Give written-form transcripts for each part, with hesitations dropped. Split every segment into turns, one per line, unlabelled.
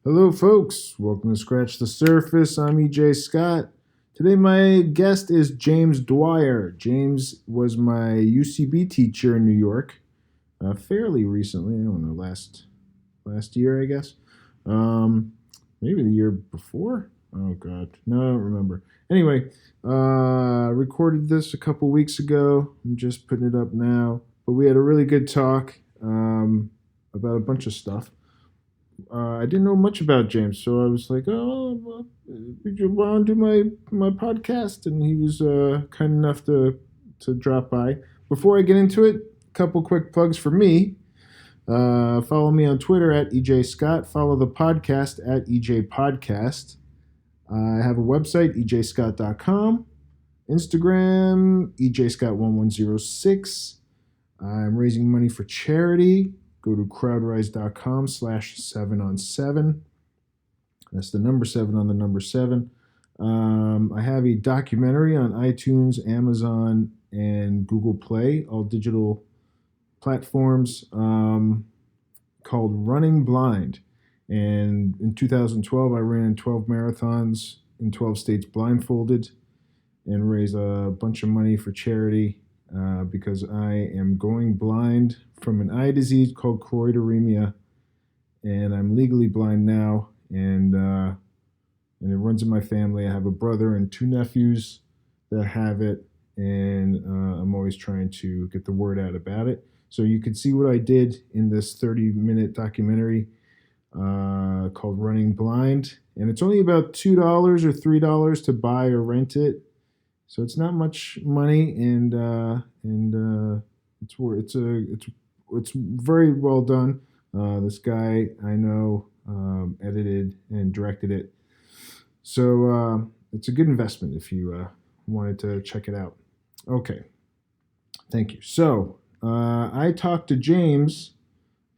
Hello, folks. Welcome to Scratch the Surface. I'm EJ Scott. Today, my guest is James Dwyer. James was my UCB teacher in New York fairly recently. I don't know, last year, I guess. Maybe the year before. Oh God, no, I don't remember. Anyway, recorded this a couple weeks ago. I'm just putting it up now. But we had a really good talk about a bunch of stuff. I didn't know much about James, so I was like, "Oh, well, would you want to do my podcast?" And he was kind enough to drop by. Before I get into it, a couple quick plugs for me. Follow me on Twitter at EJ Scott. Follow the podcast at EJ Podcast. I have a website, ejscott.com. Instagram, ejscott1106. I'm raising money for charity. Go to crowdrise.com/7on7. That's the number 7 on the number 7. I have a documentary on iTunes, Amazon, and Google Play, all digital platforms, called Running Blind. And in 2012, I ran 12 marathons in 12 states blindfolded and raised a bunch of money for charity because I am going blind from an eye disease called choroideremia, and I'm legally blind now, and it runs in my family. I have a brother and 2 nephews that have it, and I'm always trying to get the word out about it. So you can see what I did in this 30-minute documentary called Running Blind, and it's only about $2 or $3 to buy or rent it. So it's not much money, and it's very well done. This guy I know edited and directed it, so it's a good investment if you wanted to check it out. Okay, thank you. So I talked to James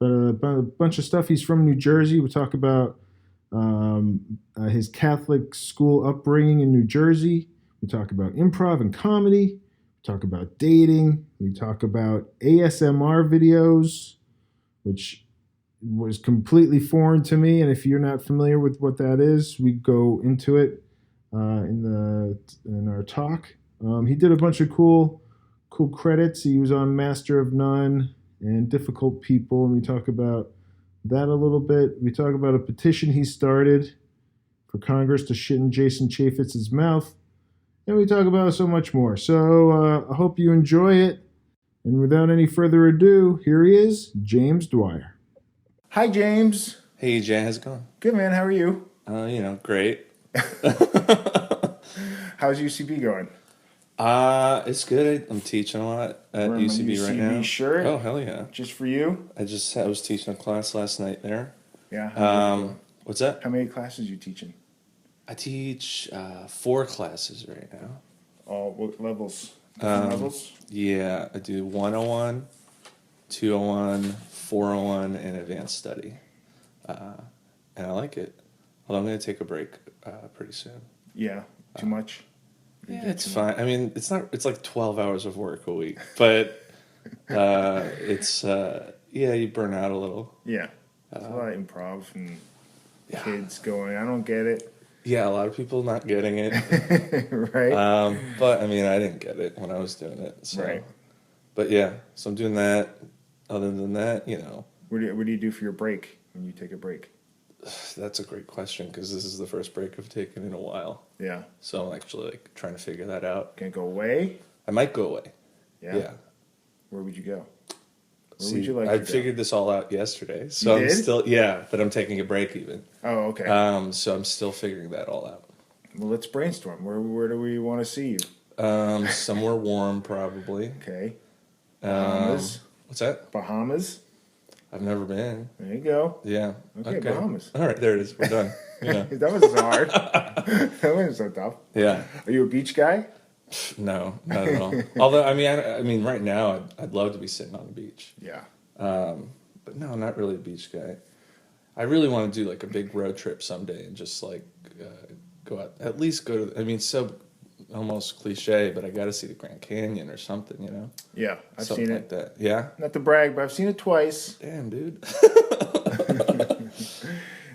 about a bunch of stuff. He's from New Jersey. We talk about his Catholic school upbringing in New Jersey. We talk about improv and comedy. We talk about dating. We talk about ASMR videos, which was completely foreign to me. And if you're not familiar with what that is, we go into it in our talk. He did a bunch of cool credits. He was on Master of None and Difficult People, and we talk about that a little bit. We talk about a petition he started for Congress to shit in Jason Chaffetz's mouth. And we talk about so much more. So I hope you enjoy it. And without any further ado, here he is, James Dwyer. Hi, James.
Hey, Jay, how's it going?
Good, man. How are you?
Great.
How's UCB going?
It's good. I'm teaching a lot at UCB right now.
Shirt?
Oh, hell yeah.
Just for you?
I was teaching a class last night there.
Yeah.
What's that?
How many classes are you teaching?
I teach 4 classes right now.
Oh, what levels? Different levels?
Yeah, I do 101, 201, 401, and advanced study. And I like it. Although I'm going to take a break pretty soon.
Yeah, too much?
Yeah, it's fine. I mean, it's like 12 hours of work a week, but it's you burn out a little.
Yeah, there's a lot of improv and kids going, I don't get it.
Yeah, a lot of people not getting it.
Right.
But I mean, I didn't get it when I was doing it. So.
Right.
But yeah, so I'm doing that. Other than that,
What do you do for your break when you take a break?
That's a great question because this is the first break I've taken in a while.
Yeah.
So I'm actually trying to figure that out.
Can it go away?
I might go away.
Yeah. Where would you go?
Would you like I figured this all out yesterday. So
you did?
I'm still but I'm taking a break even.
Oh, okay.
So I'm still figuring that all out.
Well, let's brainstorm. Where do we want to see you?
Somewhere warm probably.
Okay. Bahamas.
What's that?
Bahamas.
I've never been.
There you go.
Yeah.
Okay. Bahamas.
All right, there it is. We're done. Yeah.
That wasn't so hard. That wasn't so tough.
Yeah.
Are you a beach guy?
No, not at all. Although, I mean, right now, I'd love to be sitting on the beach.
Yeah.
But no, not really a beach guy. I really want to do like a big road trip someday and just like go out. At least go to. I mean, so almost cliche, but I got to see the Grand Canyon or something, you know?
Yeah, I've
something
seen
like
it.
That. Yeah.
Not to brag, but I've seen it twice.
Damn, dude.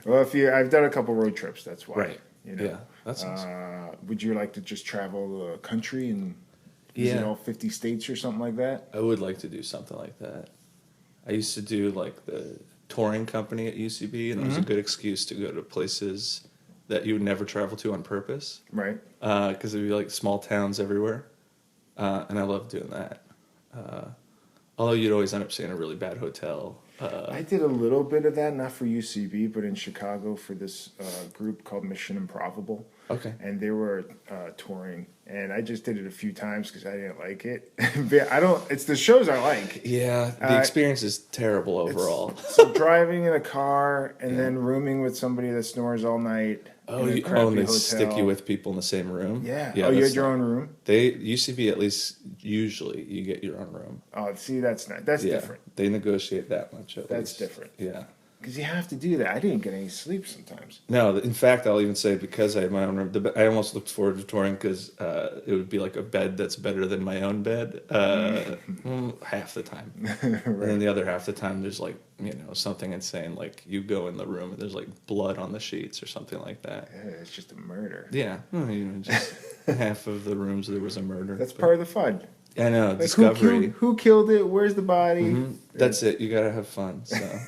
Well, I've done a couple road trips. That's why.
Right.
You know.
Yeah, that's awesome.
Would you like to just travel the country and visit all 50 states or something like that?
I would like to do something like that. I used to do like the touring company at UCB, and it was a good excuse to go to places that you would never travel to on purpose.
Right.
Because it'd be like small towns everywhere. And I love doing that. Although you'd always end up staying in a really bad hotel.
I did a little bit of that, not for UCB, but in Chicago for this group called Mission Improbable.
Okay.
And they were touring, and I just did it a few times because I didn't like it. It's the shows I like.
Yeah, the experience is terrible overall.
So driving in a car and then rooming with somebody that snores all night.
And they
hotel.
stick you with people in the same room?
Yeah. You had your own room?
UCB, at least, usually, you get your own room.
Oh, see, that's not. That's different.
They negotiate that much at
That's
least.
different.
Yeah.
Because you have to do that. I didn't get any sleep sometimes.
No, in fact, I'll even say because I had my own room, I almost looked forward to touring because it would be like a bed that's better than my own bed half the time. Right. And then the other half the time, there's like, something insane. Like you go in the room and there's like blood on the sheets or something like that.
Yeah, it's just a murder.
Yeah. Just half of the rooms there was a murder.
That's part of the fun.
I know.
Like
Discovery.
Who killed it? Where's the body?
Mm-hmm. That's it. You got to have fun. So.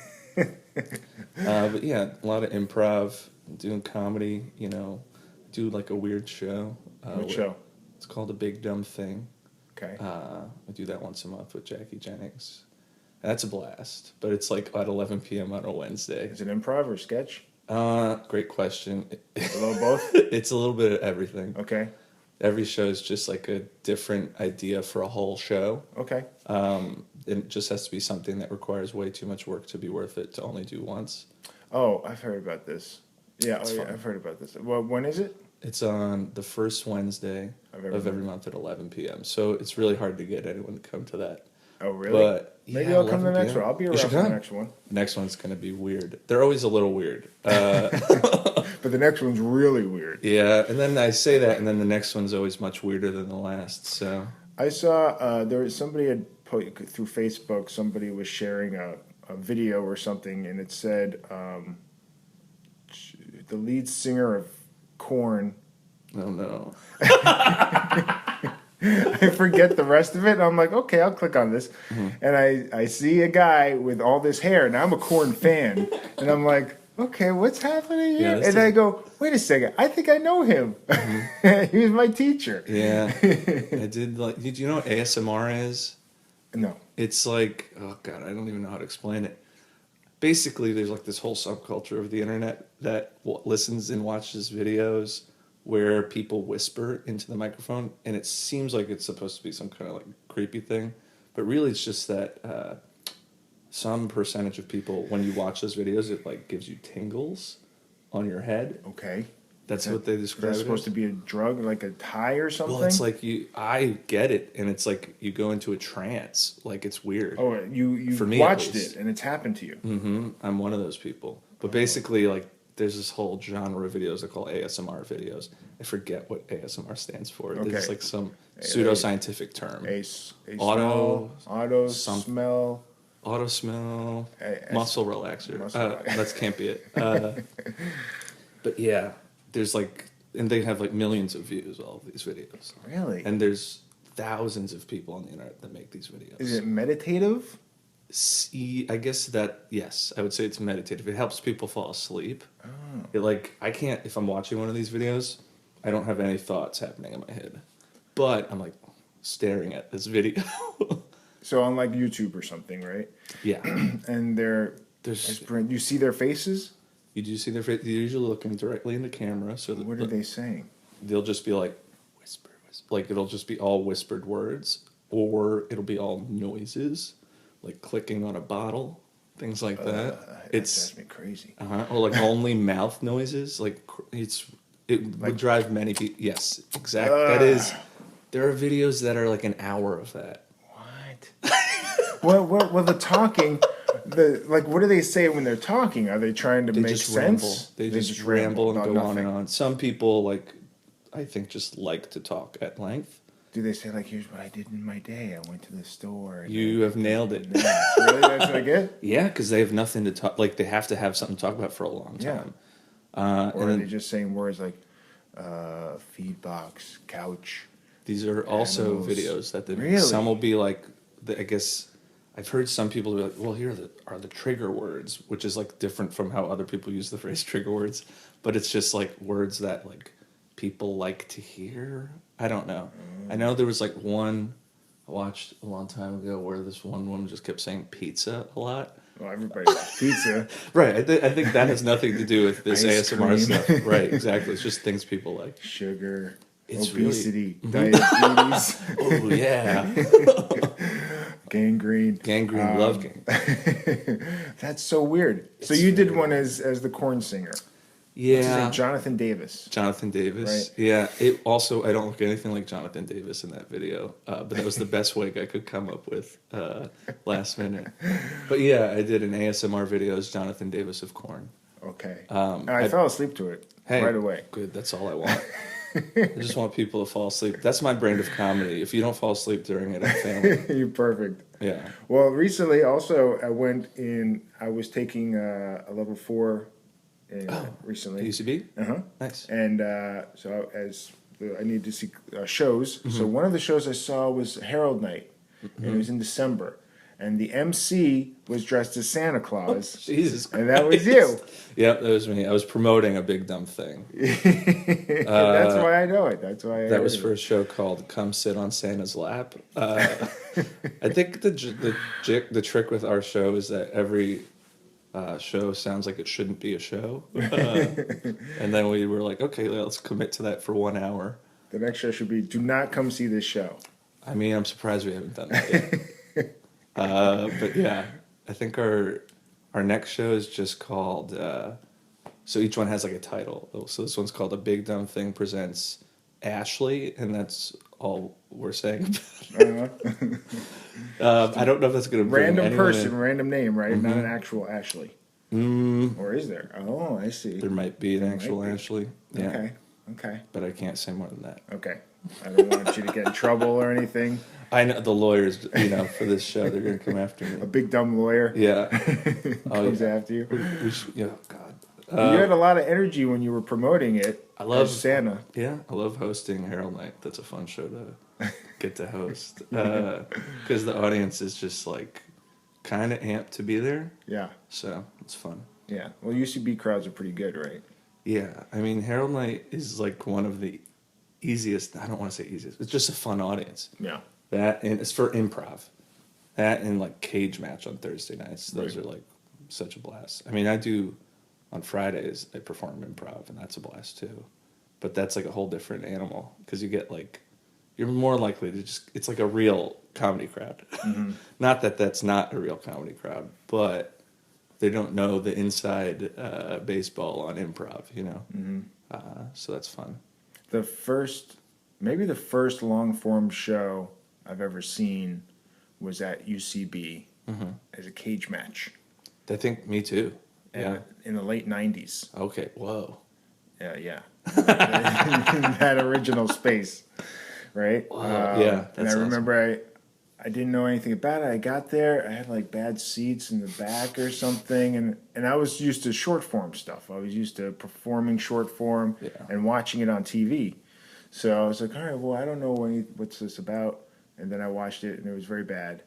But yeah, a lot of improv, doing comedy, do like a weird show.
What show?
It's called A Big Dumb Thing.
Okay.
I do that once a month with Jackie Jennings. And that's a blast, but it's like at 11 p.m. on a Wednesday.
Is it improv or sketch?
Great question.
A little both?
It's a little bit of everything.
Okay.
Every show is just like a different idea for a whole show.
Okay.
It just has to be something that requires way too much work to be worth it to only do once.
Oh, I've heard about this. Yeah, I've heard about this. Well, when is it?
It's on the first Wednesday of every month at 11 p.m. So it's really hard to get anyone to come to that.
Oh, really?
But
maybe I'll come to the next one. I'll be around for the next one.
The next one's going to be weird. They're always a little weird.
But the next one's really weird.
Yeah, and then I say that, and then the next one's always much weirder than the last. So
I saw there was somebody had put through Facebook. Somebody was sharing a video or something, and it said the lead singer of Korn.
Oh no.
I forget the rest of it, and I'm like, okay, I'll click on this. Mm-hmm. And I see a guy with all this hair. Now I'm a Korn fan, and I'm like, okay, what's happening here? And I go, wait a second, I think I know him. Mm-hmm. He was my teacher.
Yeah. Did you know what ASMR is?
No.
It's like, oh God, I don't even know how to explain it. Basically, there's like this whole subculture of the internet that listens and watches videos where people whisper into the microphone, and it seems like it's supposed to be some kind of like creepy thing, but really it's just that some percentage of people, when you watch those videos, it like gives you tingles on your head.
Okay.
That's what they describe.
That's supposed to be a drug, like a high or something?
Well, it's like I get it, and it's like you go into a trance. Like it's weird.
Oh, you
For me,
watched it, and it's happened to you.
Mm-hmm. I'm one of those people. But basically, like, there's this whole genre of videos I call ASMR videos. I forget what ASMR stands for. Okay. It's like some pseudoscientific term. Auto
smell.
Auto smell. Muscle relaxer. That can't be it. But yeah, there's like, and they have like millions of views, all of these videos.
Really?
And there's thousands of people on the internet that make these videos.
Is it meditative?
I guess that, yes, I would say it's meditative. It helps people fall asleep. Oh. I can't, if I'm watching one of these videos, I don't have any thoughts happening in my head. But I'm like staring at this video.
So on like YouTube or something, right?
Yeah.
And you see their faces?
You do see their face. They're usually looking directly into camera. So
what are they saying?
They'll just be like, whisper, whisper. Like it'll just be all whispered words, or it'll be all noises. Like clicking on a bottle, things like that. It drives
me crazy.
Or like only mouth noises. Like it would drive many people. Yes, exactly. That is. There are videos that are like an hour of that.
What? well, the talking. What do they say when they're talking? Are they trying to make sense?
Ramble. They just ramble and go on and on. Some people I think just like to talk at length.
do they say like, here's what I did in my day? I went to the store. And
You have nailed it.
Really? That's what I get?
Yeah, because they have nothing to talk. Like they have to have something to talk about for a long time.
Or are they just saying words like feed box, couch?
These are also
animals.
videos that
Really?
some will be like. I guess I've heard some people be like, "Well, here are the trigger words," which is like different from how other people use the phrase trigger words, but it's just like words that like people like to hear. I don't know. I know there was like one I watched a long time ago where this one woman just kept saying pizza a lot.
Well, everybody likes pizza.
Right. I think that has nothing to do with this
Ice
ASMR
cream.
stuff. Right. Exactly. It's just things people like.
Sugar,
It's
obesity,
really-
diabetes,
Oh yeah.
gangrene.
Gangrene. Love gangrene.
That's so weird. So
It's
you did
very
one as the corn singer. What's his
Yeah.
name? Jonathan Davis.
Jonathan Davis.
Right.
Yeah. It also, I don't look anything like Jonathan Davis in that video, but that was the best wig I could come up with last minute. But yeah, I did an ASMR video as Jonathan Davis of Korn.
Okay.
Um,
And I fell asleep to it right away.
Good. That's all I want. I just want people to fall asleep. That's my brand of comedy. If you don't fall asleep during it, I'm failing.
You're perfect.
Yeah.
Well, recently also I was taking a level 4 recently.
UCB?
Uh-huh.
Nice.
And so I needed to see shows. So one of the shows I saw was Herald Night, and it was in December. And the MC was dressed as Santa Claus.
Jesus Christ.
And that was you.
Yep, that was me. I was promoting a big dumb thing.
That's why I know it. That's why
That was for a show called "Come Sit on Santa's Lap." I think the trick with our show is that every show sounds like it shouldn't be a show, and then we were like, okay, let's commit to that for 1 hour.
The next show should be "Do not come see this show."
I mean, I'm surprised we haven't done that yet. But yeah, I think our next show is just called. So each one has like a title. So this one's called "A Big Dumb Thing Presents Ashley," and that's all we're saying. I don't know if that's going to bring
Random
anyone
person,
in.
random name, right? Not an actual Ashley. Or is there? Oh, I see.
There might be an
There
actual
might be.
Ashley. Yeah.
Okay.
But I can't say more than that.
Okay. I don't want you to get in trouble or anything.
I know the lawyers, for this show, they're going to come after
A
me.
big dumb lawyer
Yeah.
comes after you.
We should, oh, God.
You had a lot of energy when you were promoting it.
I love
as Santa.
Yeah, I love hosting Herald Night. That's a fun show to get to host. Because the audience is just like kind of amped to be there.
Yeah.
So it's fun.
Yeah. Well, UCB crowds are pretty good, right?
Yeah. I mean, Herald Night is like one of the easiest. I don't want to say easiest. It's just a fun audience.
Yeah.
That, and it's for improv. That and like Cage Match on Thursday nights. Those
Right.
are like such a blast. I mean, I do on Fridays, I perform improv, and that's a blast too. But that's like a whole different animal because you get like, you're more likely to just, it's like a real comedy crowd. Not that that's not a real comedy crowd, but they don't know the inside baseball on improv, so that's fun.
Maybe the first long form show I've ever seen was at UCB as a cage match.
I think me too. Yeah.
In the late 90s.
Okay. Whoa.
Yeah. In that original space, right?
Wow. Yeah.
And I
That's
remember I didn't know anything about it. I got there. I had like bad seats in the back or something. And I was used to short form stuff. I was used to performing short form and watching it on TV. So I was like, all right, well, I don't know what's this about. And then I watched it and it was very bad.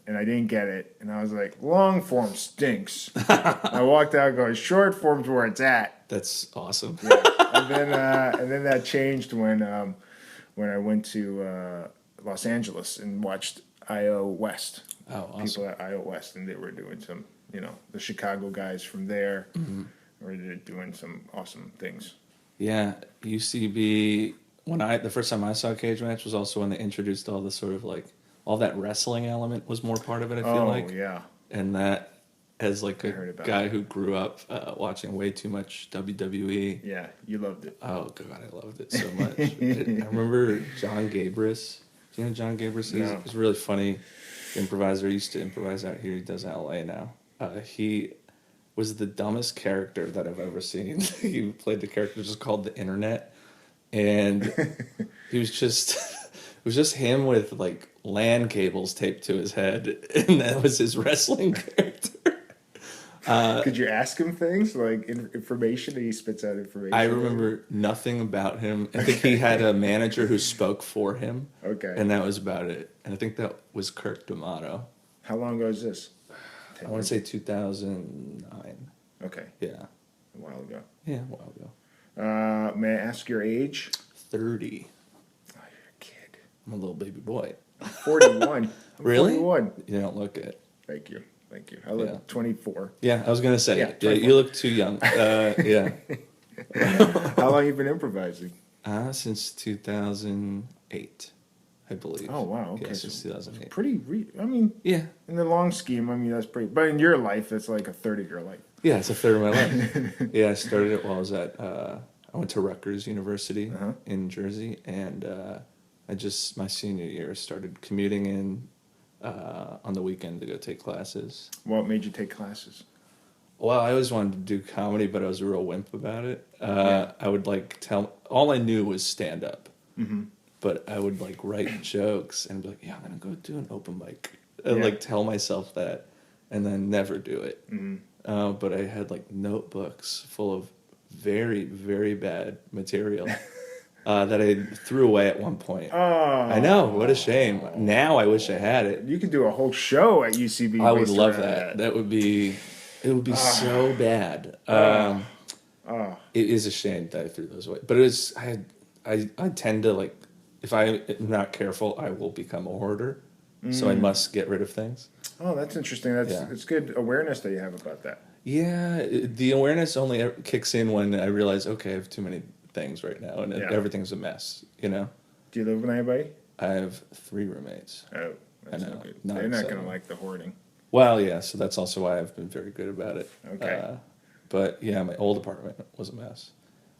And I didn't get it. And I was like, long form stinks. I walked out going, short form's where it's at.
That's awesome.
Yeah. And then that changed when I went to Los Angeles and watched IO West.
Oh, awesome.
People at IO West, and they were doing some, the Chicago guys from there were doing some awesome things.
Yeah, UCB. The first time I saw Cage Match was also when they introduced all the sort of like all that wrestling element was more part of it. I feel like.
Oh yeah.
And that, as like a guy
it.
who grew up watching way too much WWE.
Yeah, you loved it.
Oh God, I loved it so much. I remember John Gabris. Do you know who John Gabris is?
No.
He's a really funny improviser. He used to improvise out here. He does it in LA now. He was the dumbest character that I've ever seen. He played the character just called the Internet. And He was just it was just him with like LAN cables taped to his head, and that was his wrestling character.
Could you ask him things like information, and he spits out information?
I remember nothing about him. I think he had a manager who spoke for him.
Okay.
And that was about it. And I think that was Kirk D'Amato.
How long ago is this?
I want to say 2009.
Okay.
Yeah.
A while ago.
Yeah, a while ago.
May I ask your age?
30.
Oh, you're a kid.
I'm a little baby boy.
41.
Really?
41.
You don't look it.
Thank you. I look 24.
Yeah, I was going to say,
Yeah,
you look too young. Yeah.
How long have you been improvising?
Since 2008, I believe.
Oh, wow. Okay.
Yeah, since 2008.
Yeah. In the long scheme, that's pretty. But in your life, that's like a third of your life.
Yeah, it's a third of my life. Yeah, I started it while I was I went to Rutgers University in Jersey, and my senior year started commuting in on the weekend to go take classes.
What made you take classes?
Well, I always wanted to do comedy, but I was a real wimp about it. I would all I knew was stand up. Mm-hmm. But I would write jokes and be like, yeah, I'm going to go do an open mic. And tell myself that and then never do it. Mm-hmm. But I had notebooks full of very, very bad material that I threw away at one point.
Oh.
I know, what a shame. Now I wish I had it.
You could do a whole show at UCB.
I would love that. It would be so bad. It is a shame that I threw those away. But I tend to if I'm not careful, I will become a hoarder. So I must get rid of things. Oh,
that's interesting. It's good awareness that you have about that.
Yeah, the awareness only kicks in when I realize, okay, I have too many things right now, and everything's a mess. Do
you live with anybody?
I have 3 roommates.
Oh, that's not good.
They're
not going to like the hoarding.
Well, yeah, so that's also why I've been very good about it.
Okay.
But yeah, my old apartment was a mess.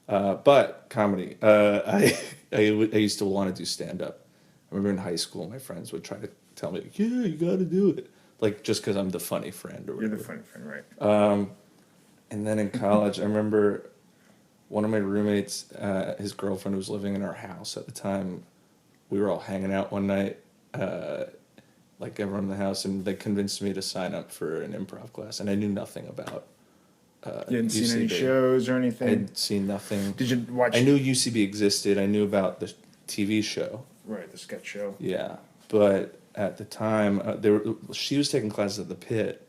But comedy, I used to want to do stand up. I remember in high school, my friends would try to tell me, yeah, you got to do it. Just because I'm the funny friend or whatever.
You're the funny friend, right.
And then in college, I remember one of my roommates, his girlfriend was living in our house at the time. We were all hanging out one night, everyone in the house, and they convinced me to sign up for an improv class, and I knew nothing about
you hadn't seen any shows or anything?
I had seen nothing.
Did you watch?
I knew UCB existed. I knew about the TV show.
Right, the sketch show.
Yeah, but at the time, she was taking classes at the Pit.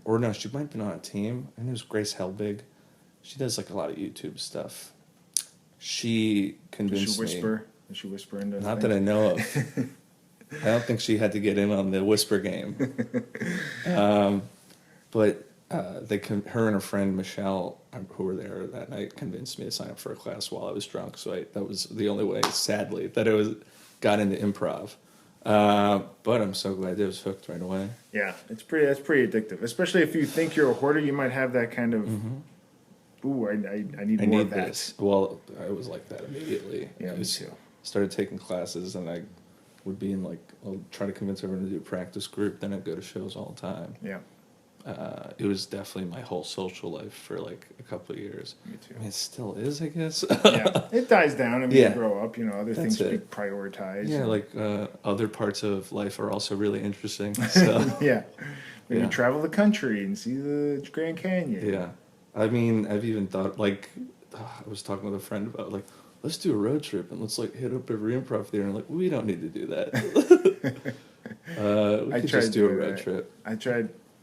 Or no, she might have been on a team. I think it was Grace Helbig. She does a lot of YouTube stuff. She convinced me.
Did she whisper into
Not that I know of. I don't think she had to get in on the whisper game. But her and her friend Michelle, who were there that night, convinced me to sign up for a class while I was drunk. So that was the only way, sadly, that I got into improv. But I'm so glad I was hooked right away.
Yeah, that's pretty addictive. Especially if you think you're a hoarder, you might have that kind of. Ooh, I need more of that.
This. Well, I was like that immediately.
Yeah, me too.
Started taking classes, and I would be in I'll try to convince everyone to do a practice group. Then I'd go to shows all the time.
Yeah.
It was definitely my whole social life for a couple of years.
Me too.
I mean, it still is, I guess.
Yeah, it dies down. You grow up. Other things be prioritized.
Yeah, other parts of life are also really interesting. So
yeah, maybe travel the country and see the Grand Canyon.
Yeah, I mean, I've even thought I was talking with a friend about let's do a road trip and let's hit up every improv theater, and we don't need to do that. We could just do a road trip.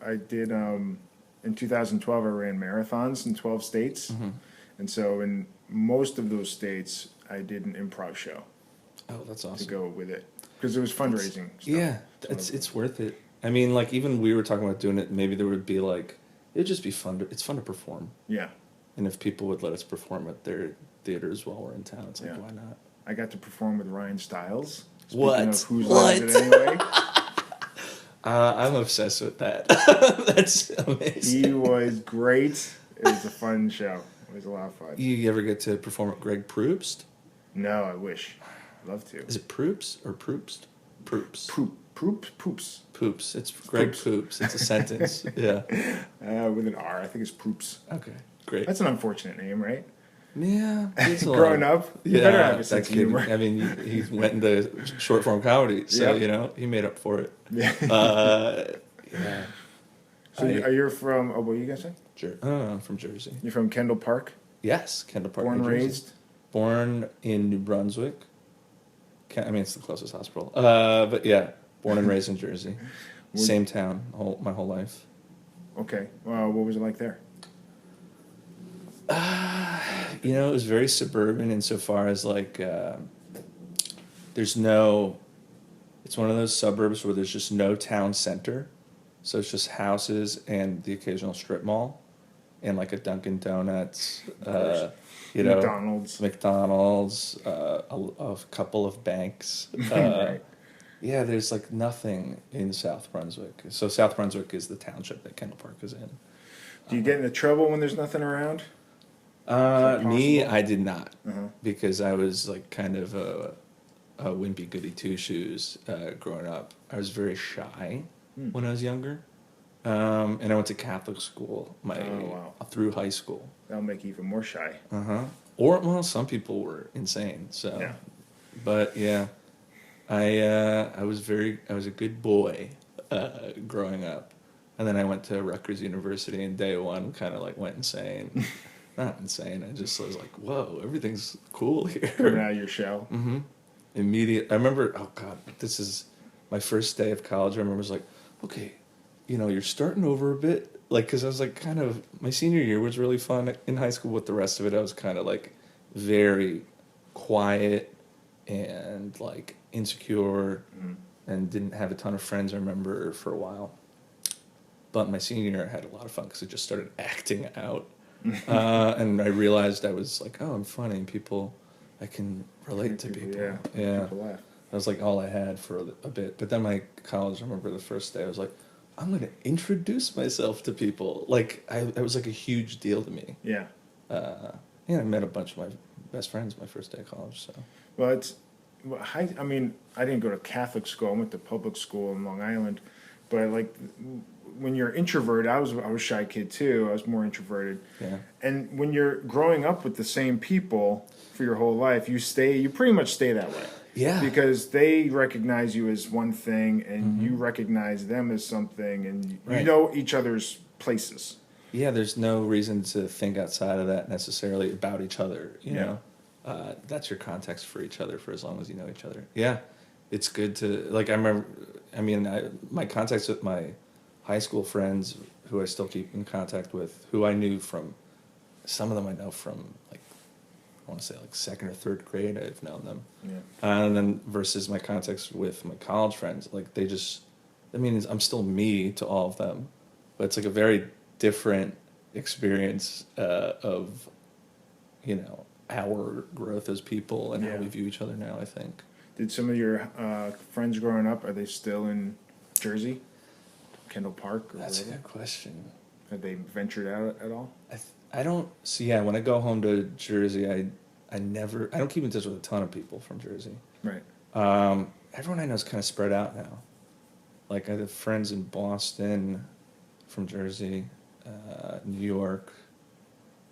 I did, in 2012, I ran marathons in 12 states. Mm-hmm. And so in most of those states, I did an improv show.
Oh, that's awesome.
To go with it. Because it was fundraising stuff.
Yeah, it's worth it. I mean, even we were talking about doing it, maybe there would be it'd just be fun. It's fun to perform.
Yeah.
And if people would let us perform at their theaters while we're in town, it's why not?
I got to perform with Ryan Stiles.
Speaking
of whose line is it anyway?
I'm obsessed with that. That's amazing.
He was great. It was a fun show. It was a lot of fun.
You ever get to perform with Greg Proops?
No, I wish. I'd love to.
Is it Proops or Proopst? Proops.
Poops.
Poops. It's Greg Poops. It's a sentence. Yeah.
With an R. I think it's Poops.
Okay. Great.
That's an unfortunate name, right?
Yeah,
growing up. You better have a sense of humor.
I mean, he went into short form comedy, so he made up for it.
Yeah.
Yeah.
So you're from? Oh, what are you gonna say?
I'm from Jersey.
You're from Kendall Park.
Yes, Kendall Park.
Born and raised.
Born in New Brunswick. I mean, it's the closest hospital. But yeah, born and raised in Jersey. Same town, my whole life.
Okay. What was it like there?
It was very suburban insofar as like it's one of those suburbs where there's just no town center. So it's just houses and the occasional strip mall and like a Dunkin' Donuts, McDonald's, a couple of banks.
Right.
Yeah, there's like nothing in South Brunswick. So South Brunswick is the township that Kendall Park is in.
Do you get into trouble when there's nothing around?
Me, I did not, because I was like kind of a wimpy goody two shoes growing up. I was very shy when I was younger, and I went to Catholic school through high school.
That'll make you even more shy.
Some people were insane. So, yeah. But yeah, I was a good boy growing up, and then I went to Rutgers University, and day one kind of like went insane. Not insane. I just was like, whoa, everything's cool here.
Coming out of your shell.
Mm-hmm. I remember, oh God, this is my first day of college. I remember I was like, okay, you're starting over a bit. Like, because I was like my senior year was really fun in high school. With the rest of it, I was kind of like very quiet and like insecure and didn't have a ton of friends, I remember, for a while. But my senior year, I had a lot of fun because I just started acting out. And I realized I was like, oh, I'm funny, and I can relate to people. Yeah. People laugh. That was like all I had for a bit. But then my college, I remember the first day, I was like, I'm going to introduce myself to people. Like, it was like a huge deal to me. Yeah. I met a bunch of my best friends my first day of college. So.
Well, I didn't go to Catholic school. I went to public school in Long Island. But like, when you're introverted, I was a shy kid too. I was more introverted. Yeah. And when you're growing up with the same people for your whole life, you pretty much stay that way. Yeah. Because they recognize you as one thing, and you recognize them as something, and you know each other's places.
Yeah, there's no reason to think outside of that necessarily about each other. You know, that's your context for each other for as long as you know each other. Yeah, it's good to like. I remember. My contacts with my high school friends, who I still keep in contact with, who I knew from, some of them I know from like, I want to say like second or third grade. I've known them, and then versus my contacts with my college friends, like I'm still me to all of them, but it's like a very different experience of, our growth as people and how we view each other now, I think.
Did some of your friends growing up, are they still in Jersey? Kendall Park?
That's a good question.
Have they ventured out at all?
I don't see. Yeah, when I go home to Jersey, I don't keep in touch with a ton of people from Jersey. Right. Everyone I know is kind of spread out now. Like I have friends in Boston, from Jersey, New York.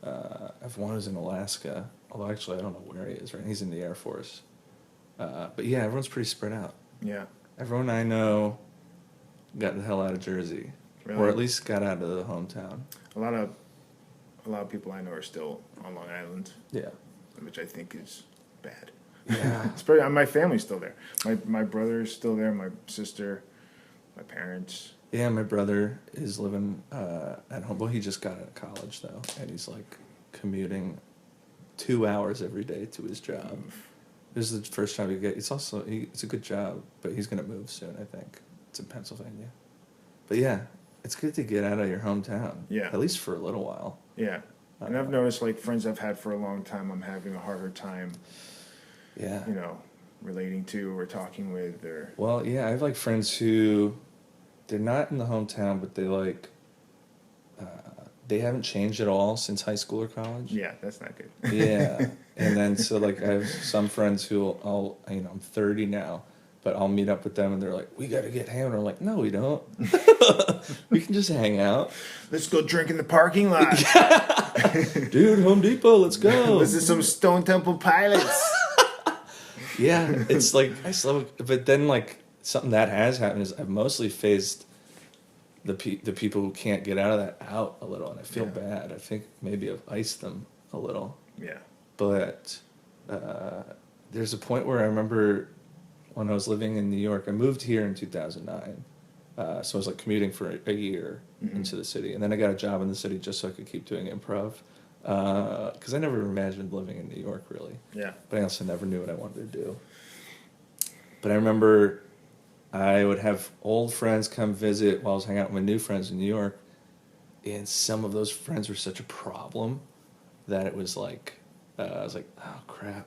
I have one who's in Alaska. Although actually I don't know where he is. Right, he's in the Air Force. But yeah, everyone's pretty spread out. Yeah. Everyone I know got the hell out of Jersey, or at least got out of the hometown.
A lot of people I know are still on Long Island. Yeah. Which I think is bad. Yeah. My family's still there. My brother's still there. My sister, my parents.
Yeah, my brother is living at home. Well, he just got out of college though, and he's like commuting 2 hours every day to his job. This is the first job he gets. It's a good job, but he's going to move soon, I think. It's in Pennsylvania. But yeah, it's good to get out of your hometown. Yeah. At least for a little while.
Yeah. And I've noticed, like, friends I've had for a long time, I'm having a harder time, relating to or talking with.
Well, yeah, I have, like, friends who, they're not in the hometown, but they haven't changed at all since high school or college.
Yeah, that's not good.
Yeah. And then, so, like, I have some friends who I'm 30 now, but I'll meet up with them and they're like, we got to get hammered. I'm like, no, we don't. We can just hang out.
Let's go drink in the parking lot.
Dude, Home Depot, let's go.
This is some Stone Temple Pilots.
Yeah, it's like I still, but then like something that has happened is I've mostly phased the people who can't get out of that out a little, and I feel bad. I think maybe I've iced them a little.
Yeah.
But there's a point where I remember when I was living in New York. I moved here in 2009, so I was like commuting for a year into the city, and then I got a job in the city just so I could keep doing improv. Because I never imagined living in New York, really.
Yeah.
But I also never knew what I wanted to do. But I remember I would have old friends come visit while I was hanging out with my new friends in New York, and some of those friends were such a problem that it was like, I was like, oh crap,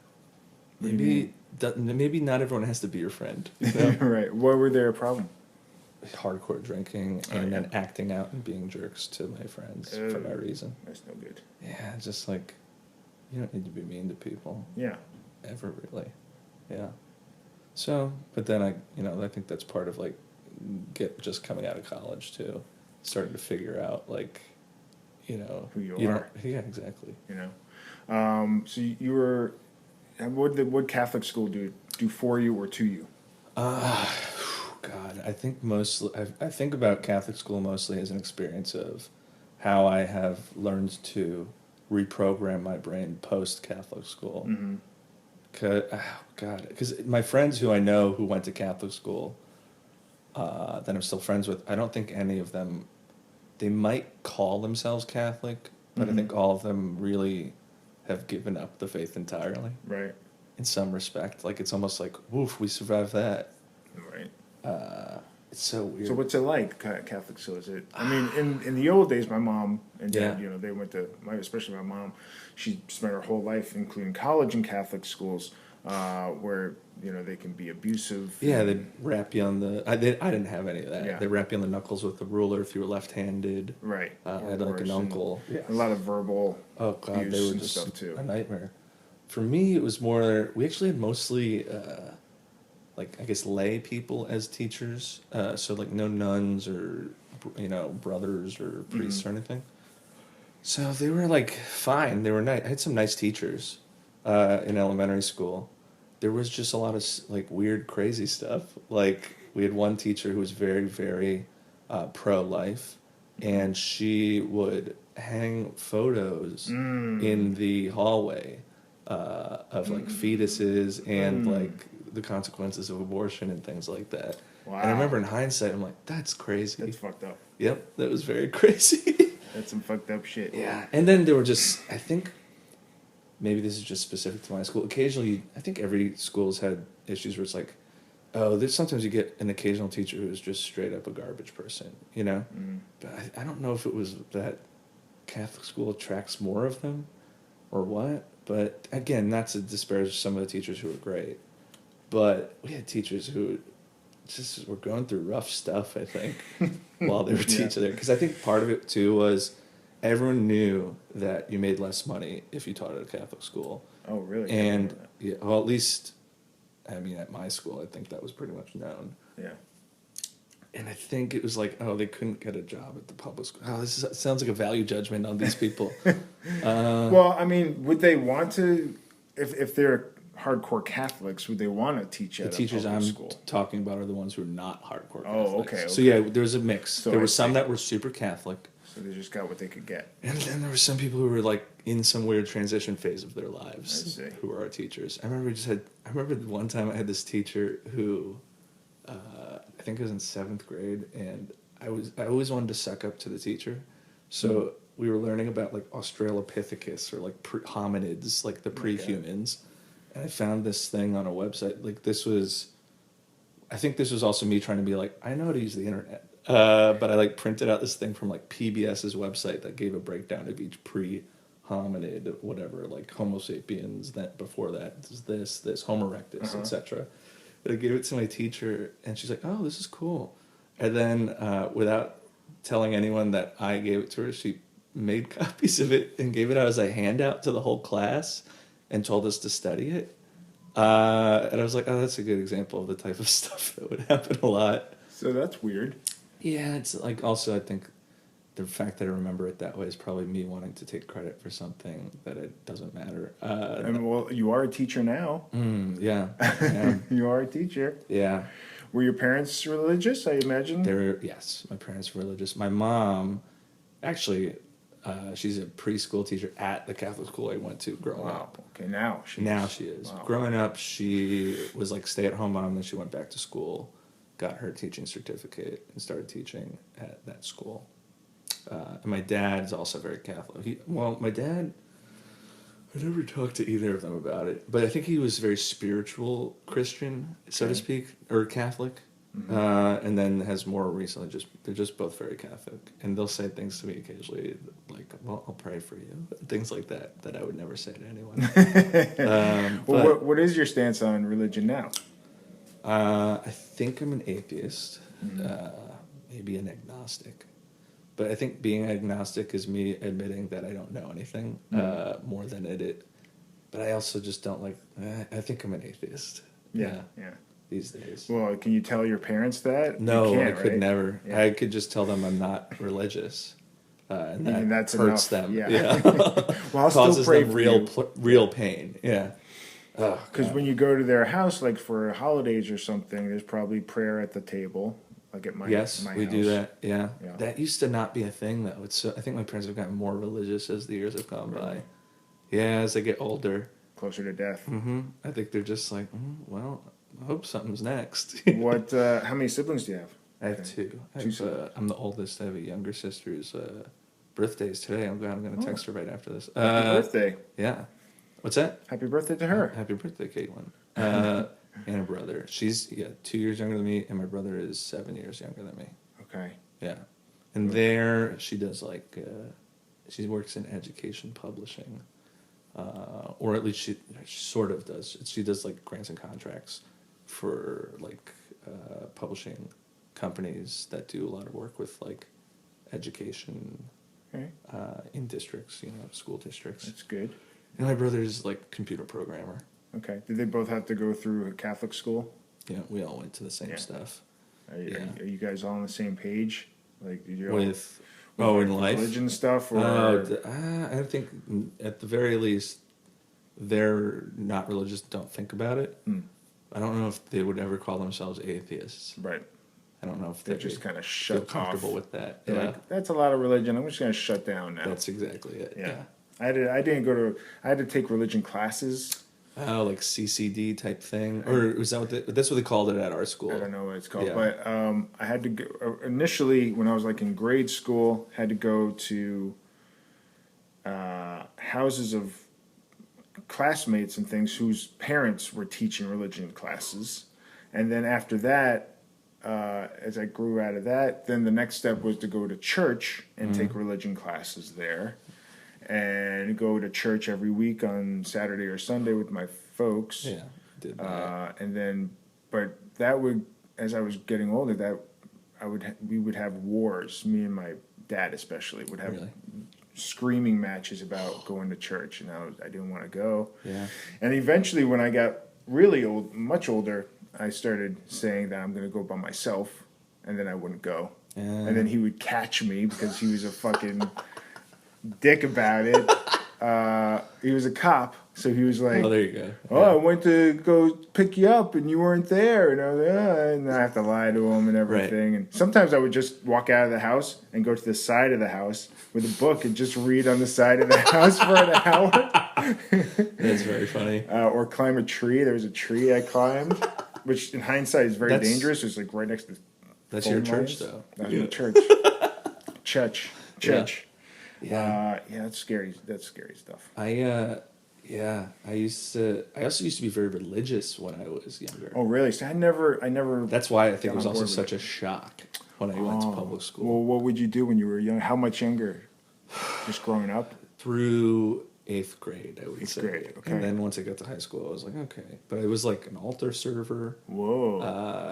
maybe not everyone has to be your friend. You know?
Right. What were their problem?
Hardcore drinking and then acting out and being jerks to my friends for no reason.
That's no good.
Yeah, just like, you don't need to be mean to people.
Yeah.
Ever, really. Yeah. So, but then I think that's part of like just coming out of college too, starting to figure out like,
who you are.
Yeah, exactly.
So you were, what Catholic school do for you or to you?
God, I think mostly, I think about Catholic school mostly as an experience of how I have learned to reprogram my brain post-Catholic school.
Mm-hmm.
Because my friends who I know who went to Catholic school, that I'm still friends with, I don't think any of them, they might call themselves Catholic, but I think all of them really have given up the faith entirely.
Right.
In some respect. Like, it's almost like, woof, we survived that.
Right.
It's so weird.
So what's it like, Catholic school? Is it? I mean, in the old days, my mom and dad, they went to especially my mom. She spent her whole life, including college, in Catholic schools, where they can be abusive.
Yeah, they'd wrap you on the. I didn't have any of that.
Yeah.
They wrap you on the knuckles with the ruler if you were left-handed.
Right.
I had like an uncle.
Yeah. A lot of verbal.
Oh God,
abuse
they were
and
just
stuff too.
a nightmare. For me, it was more. We actually had mostly. Like I guess lay people as teachers, so like no nuns or brothers or priests or anything. So they were like fine. They were nice. I had some nice teachers in elementary school. There was just a lot of like weird, crazy stuff. Like we had one teacher who was very, very pro-life, and she would hang photos in the hallway of like fetuses and like the consequences of abortion and things like that. Wow. And I remember in hindsight, I'm like, that's crazy.
That's fucked up.
Yep, that was very crazy.
That's some fucked up shit.
Yeah. And then there were just, I think, maybe this is just specific to my school. Occasionally, I think every school's had issues where it's like, there's sometimes you get an occasional teacher who is just straight up a garbage person, But I don't know if it was that Catholic school attracts more of them or what. But again, not to disparage some of the teachers who were great. But we had teachers who just were going through rough stuff, I think, while they were teaching there. Because I think part of it, too, was everyone knew that you made less money if you taught at a Catholic school.
Oh, really?
And, yeah, well, at least, I mean, at my school, I think that was pretty much known.
Yeah.
And I think it was like, they couldn't get a job at the public school. This sounds like a value judgment on these people.
Well, I mean, would they want to, if they're hardcore Catholics, would they want to teach at
the teachers I'm
school?
Talking about are the ones who are not hardcore Catholics.
Oh, okay.
So yeah, there was a mix.
So
there were some that were super Catholic.
So they just got what they could get.
And then there were some people who were like in some weird transition phase of their lives.
I see.
Who were our teachers. I remember one time I had this teacher who I think it was in 7th grade, and I always wanted to suck up to the teacher. So we were learning about like Australopithecus or like hominids, like the pre-humans. And I found this thing on a website. Like I think this was also me trying to be like, I know how to use the internet. But I like printed out this thing from like PBS's website that gave a breakdown of each pre-hominid, whatever, like Homo sapiens. That before that is this Homo erectus, etc. But I gave it to my teacher, and she's like, "Oh, this is cool." And then without telling anyone that I gave it to her, she made copies of it and gave it out as a handout to the whole class. And told us to study it. And I was like, that's a good example of the type of stuff that would happen a lot.
So that's weird.
Yeah, it's like also I think the fact that I remember it that way is probably me wanting to take credit for something that it doesn't matter.
Well, you are a teacher now.
Yeah.
You are a teacher.
Yeah.
Were your parents religious, I imagine?
Yes, my parents were religious. My mom, actually, she's a preschool teacher at the Catholic school I went to growing up.
Okay, now
she is.
Wow.
Growing up, she was like stay-at-home mom, then she went back to school, got her teaching certificate, and started teaching at that school. And my dad's also very Catholic. My dad, I never talked to either of them about it, but I think he was very spiritual Christian, so to speak, or Catholic. Mm-hmm. And then has more recently they're just both very Catholic, and they'll say things to me occasionally like, "Well, I'll pray for you," things like that I would never say to anyone.
Well, what is your stance on religion now?
I think I'm an atheist, maybe an agnostic, but I think being agnostic is me admitting that I don't know anything more than it. But I also just don't like. I think I'm an atheist.
Yeah.
These days.
Well, can you tell your parents that?
No, I could never. Yeah. I could just tell them I'm not religious, and that hurts them. Yeah.
Well, I'll
causes
still pray
them
for
real pain. Yeah.
Because when you go to their house, like for holidays or something, there's probably prayer at the table, like at my house.
We do that. Yeah. That used to not be a thing though. I think my parents have gotten more religious as the years have gone by. Yeah, as they get older,
closer to death.
Mm-hmm. I think they're just like, well, I hope something's next.
How many siblings do you have?
I have two. I'm the oldest. I have a younger sister whose birthday's today. I'm going to text her right after this.
Happy birthday.
Yeah. What's that?
Happy birthday to her.
Happy birthday, Caitlin. And a brother. She's 2 years younger than me, and my brother is 7 years younger than me.
Okay.
Yeah. And there she does she works in education publishing. Or at least she sort of does. She does like grants and contracts for publishing companies that do a lot of work with like education in districts, school districts.
That's good.
And my brother's like computer programmer.
Okay. Did they both have to go through a Catholic school?
Yeah, we all went to the same stuff.
Are you guys all on the same page? Like, did you
in life,
religion stuff, or
I think at the very least they're not religious. Don't think about it. I don't know if they would ever call themselves atheists.
Right.
I don't know if
they're just kind of shut
comfortable
off
with that.
Yeah. Like, that's a lot of religion. I'm just going to shut down now.
That's exactly it. Yeah.
I had to take religion classes.
Oh, like CCD type thing, or was that that's what they called it at our school?
I don't know what it's called, but I had to go initially when I was like in grade school. Had to go to houses of classmates and things whose parents were teaching religion classes, and then after that, as I grew out of that, then the next step was to go to church and take religion classes there. And go to church every week on Saturday or Sunday with my folks.
Yeah, did that.
And then, but that would, as I was getting older, we would have wars. Me and my dad especially would have screaming matches about going to church, and I didn't want to go.
Yeah.
And eventually, when I got really old, much older, I started saying that I'm going to go by myself, and then I wouldn't go. And then he would catch me because he was a fucking dick about it. He was a cop, so he was like,
"Oh, there you go."
I went to go pick you up, and you weren't there." And I was like, and I have to lie to him and everything. Right. And sometimes I would just walk out of the house and go to the side of the house with a book and just read on the side of the house for an hour.
That's very funny.
Or climb a tree. There was a tree I climbed, which in hindsight is very dangerous. It was like right next to.
That's your church, though.
That's my church. Church. Yeah, that's scary. That's scary stuff.
I also used to be very religious when I was younger.
Oh, really? So I never.
That's why I think it was also such a shock when I went to public school.
Well, what would you do when you were young? How much younger? Just growing up?
Through 8th grade, I would say.
8th grade, okay.
And then once I got to high school, I was like, okay. But I was like an altar server.
Whoa.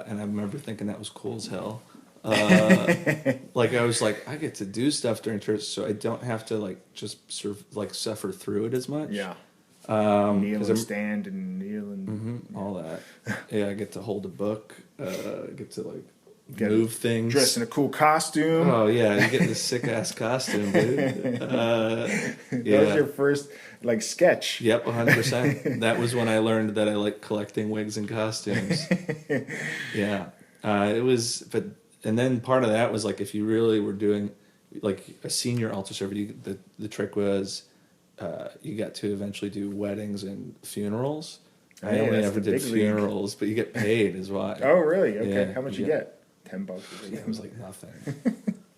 And I remember thinking that was cool as hell. Like I was like, I get to do stuff during church, so I don't have to like just suffer through it as much.
Yeah. Kneel and stand and kneel and
all that. Yeah, I get to hold a book. I get to like move things.
Dress in a cool costume.
Oh, yeah. You get this sick-ass costume, dude.
That was your first, like, sketch.
Yep, 100%. That was when I learned that I like collecting wigs and costumes. Yeah. It was... But and then part of that was, like, if you really were doing, like, a senior altar server, the trick was you got to eventually do weddings and funerals. I only ever did funerals, but you get paid is why.
Oh, really? Okay.
Yeah,
How much you get? $10.
Yeah, it was like nothing.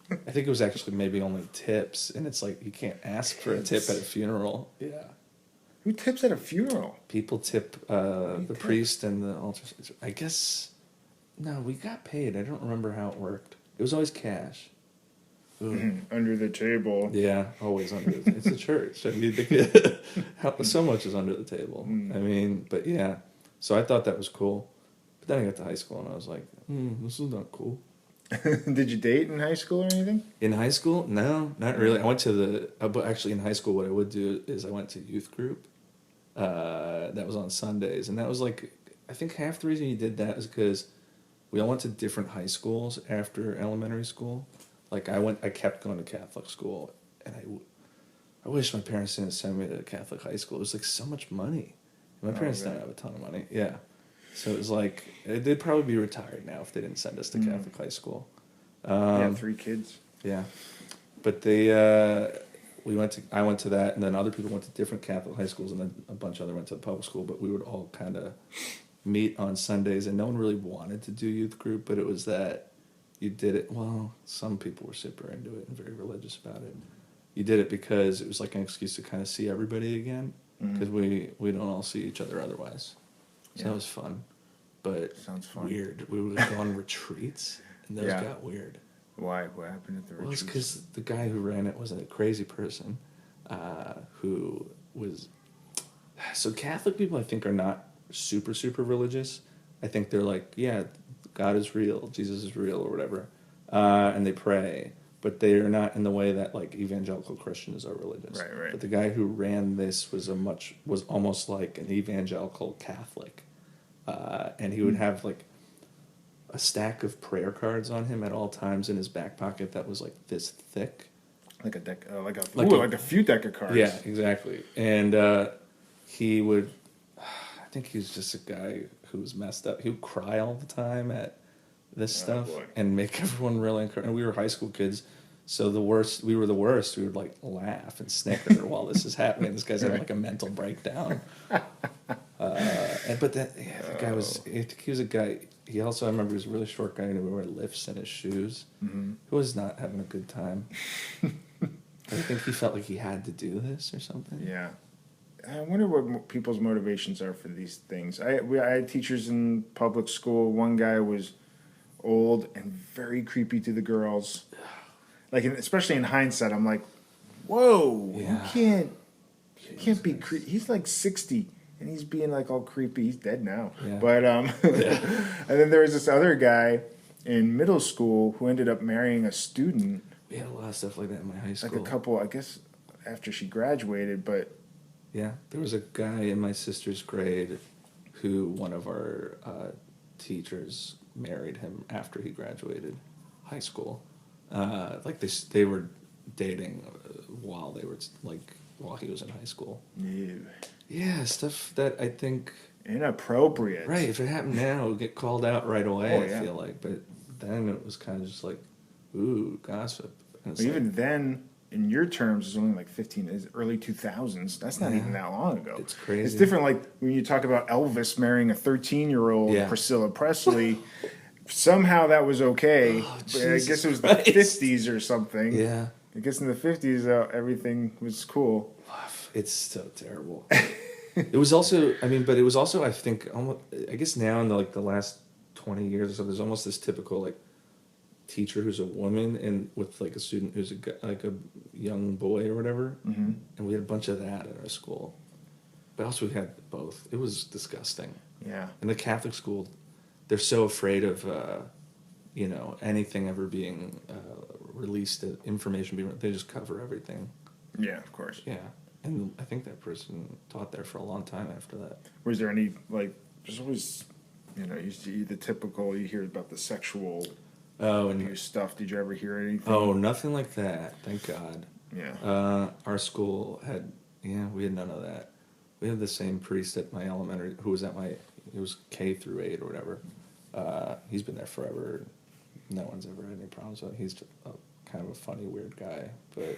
I think it was actually maybe only tips, and it's like you can't ask for a tip at a funeral. Yeah.
Who tips at a funeral?
People tip the priest and the altar. I guess no, we got paid. I don't remember how it worked. It was always cash.
Under the table.
Yeah, always under. It's a church. I mean, so much is under the table. I mean, but yeah. So I thought that was cool. But then I got to high school and I was like, this is not cool.
Did you date in high school or anything?
In high school? No, not really. I went to but actually in high school what I would do is I went to youth group. That was on Sundays. And that was like, I think half the reason you did that is because we all went to different high schools after elementary school. Like I kept going to Catholic school, and I wish my parents didn't send me to Catholic high school. It was like so much money. My parents don't have a ton of money. Yeah, so it was like they'd probably be retired now if they didn't send us to Catholic high school.
3 kids.
Yeah, but I went to that, and then other people went to different Catholic high schools, and then a bunch of other went to the public school. But we would all kind of meet on Sundays, and no one really wanted to do youth group, but it was that. You did it, well, some people were super into it and very religious about it. You did it because it was like an excuse to kind of see everybody again, because we don't all see each other otherwise. So that was fun, but
sounds fun.
Weird. We would go on retreats, and those got weird.
Why? What happened at the retreats?
Well, it's because the guy who ran it was a crazy person who was... So Catholic people, I think, are not super, super religious. I think they're like, yeah... God is real, Jesus is real, or whatever, and they pray, but they are not in the way that like evangelical Christians are religious.
Right.
But the guy who ran this was almost like an evangelical Catholic, and he would have like a stack of prayer cards on him at all times in his back pocket that was like this thick,
like a deck, like a few deck of cards.
Yeah, exactly, and he would. I think he was just a guy who was messed up. He would cry all the time at this stuff and make everyone really uncomfortable. And we were high school kids, so we were the worst. We would like laugh and snicker while this is happening. This guy's having like a mental breakdown. The guy was. I think he was a guy. He also, I remember, he was a really short guy and he would wear lifts in his shoes. He was not having a good time. I think he felt like he had to do this or something.
Yeah. I wonder what people's motivations are for these things. I had teachers in public school. One guy was old and very creepy to the girls. Like, especially in hindsight, I'm like, whoa, you can't be creepy. He's like 60 and he's being like all creepy. He's dead now. Yeah. But and then there was this other guy in middle school who ended up marrying a student.
We had a lot of stuff like that in my high school.
Like a couple, I guess, after she graduated, but.
Yeah, there was a guy in my sister's grade who one of our teachers married him after he graduated high school. They were dating while he was in high school. Yeah, stuff that I think
inappropriate.
Right, if it happened now, it would get called out right away. I feel like, but then it was kind of just like, ooh, gossip.
Even then. In your terms, it's only like early 2000s. That's not even that long ago.
It's crazy.
It's different like when you talk about Elvis marrying a 13-year-old Priscilla Presley. Somehow that was okay. But I guess it was the 50s or something.
Yeah.
I guess in the 50s, everything was cool.
It's so terrible. It was also, I think, I guess now in the last 20 years or so, there's almost this typical, like, teacher who's a woman and with like a student who's a young boy or whatever, and we had a bunch of that at our school, but also we had both. It was disgusting.
Yeah.
In the Catholic school, they're so afraid of anything ever being released, information being. They just cover everything.
Yeah, of course.
Yeah, and I think that person taught there for a long time after that.
Was there any like? There's always, you see the typical. You hear about the sexual
Oh, and
your stuff. Did you ever hear anything?
oh, nothing like that. Thank God.
Yeah.
Our school had, we had none of that. We had the same priest at my elementary, who was at it was K through 8 or whatever. He's been there forever. No one's ever had any problems with him. He's kind of a funny, weird guy, but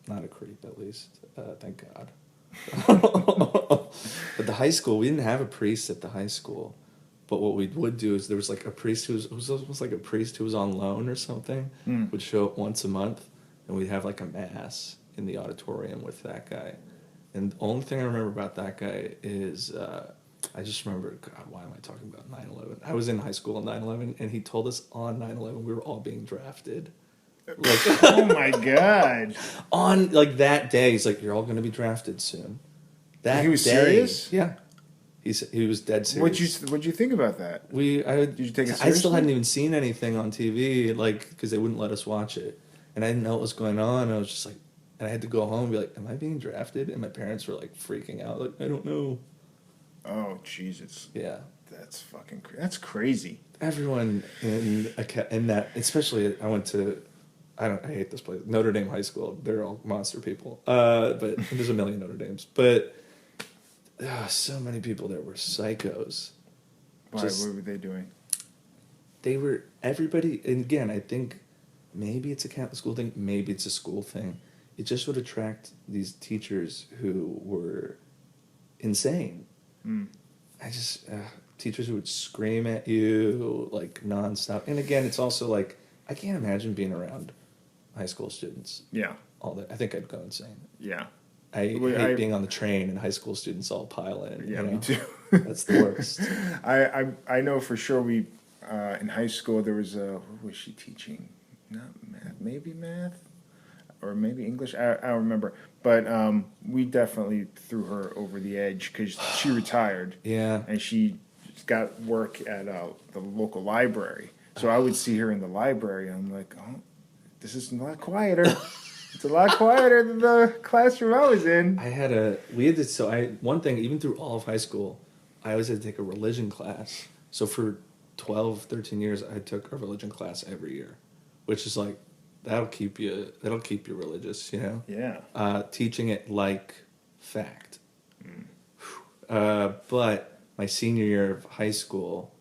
not a creep, at least. Thank God. But the high school, we didn't have a priest at the high school. But what we would do is there was like a priest who was almost like a priest who was on loan or something, would show up once a month, and we'd have like a mass in the auditorium with that guy. And the only thing I remember about that guy is I just remember, God, why am I talking about 9/11? I was in high school on 9/11, and he told us on 9/11 we were all being drafted. Like,
oh my God!
On like that day, he's like, "You're all going to be drafted soon." That
he was
day,
serious?
Yeah. He was dead serious.
What'd you think about that?
Did
you take it seriously?
I still hadn't even seen anything on TV, like, because they wouldn't let us watch it, and I didn't know what was going on. I was just like, and I had to go home and be like, "Am I being drafted?" And my parents were like freaking out, like, "I don't know."
Oh Jesus!
Yeah,
that's fucking. That's crazy.
Everyone in that, especially I went to, I hate this place, Notre Dame High School. They're all monster people. But there's a million Notre Dames, but. So many people there were psychos.
Why? What were they doing?
They were everybody, and again, I think maybe it's a Catholic school thing, maybe it's a school thing. It just would attract these teachers who were insane. I just teachers who would scream at you like nonstop. And again, it's also like I can't imagine being around high school students.
Yeah.
All that, I think I'd go insane.
Yeah.
I hate being on the train and high school students all pile in.
Yeah, me too.
That's the worst.
I know for sure we in high school there was what was she teaching? Not math, maybe math, or maybe English. I don't remember, but we definitely threw her over the edge because she retired.
Yeah,
and she got work at the local library. So I would see her in the library. And I'm like, oh, this is a lot quieter. It's a lot quieter than the classroom I was in.
One thing, even through all of high school, I always had to take a religion class. So for 12, 13 years, I took a religion class every year, which is like, that'll keep you religious, you know?
Yeah.
Teaching it like fact. But my senior year of high school,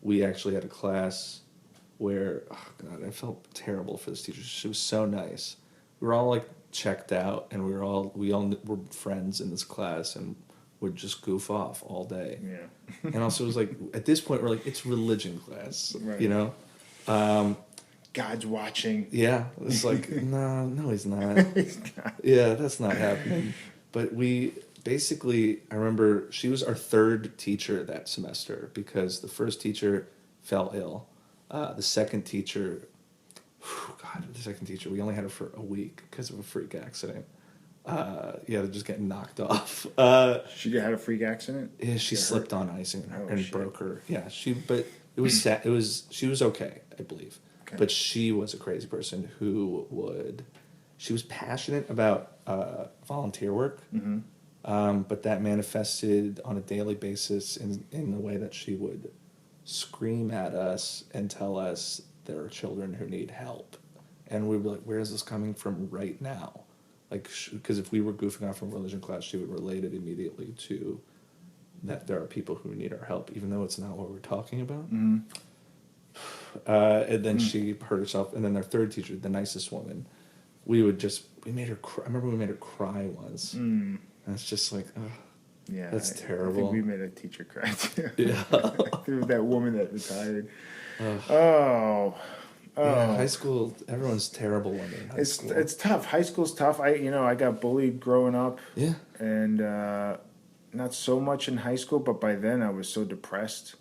we actually had a class where, oh God, I felt terrible for this teacher. She was so nice. We were all like checked out, and we all were friends in this class, and would just goof off all day.
Yeah.
And also it was like, at this point, we're like, it's religion class,
right.
You know?
God's watching.
Yeah. It's like, no, he's not.
He's not.
Yeah, that's not happening. But basically, I remember she was our third teacher that semester because the first teacher fell ill. The second teacher, we only had her for a week because of a freak accident. They're just getting knocked off.
She had a freak accident?
Yeah, she slipped on ice and broke her. Yeah, but it was sad. She was okay, I believe. Okay. But she was a crazy person she was passionate about volunteer work, but that manifested on a daily basis in the way that she would scream at us and tell us there are children who need help. And we'd be like, where is this coming from right now? Like, because if we were goofing off from religion class, she would relate it immediately to that there are people who need our help, even though it's not what we're talking about. And then she hurt herself. And then our third teacher, the nicest woman, we made her cry. I remember we made her cry once. And it's just like, yeah, that's terrible.
I think we made a teacher cry too.
Yeah.
There was that woman that retired.
Yeah, high school, everyone's terrible when they're in high school.
It's tough. High school's tough. I got bullied growing up.
Yeah.
And not so much in high school, but by then I was so depressed.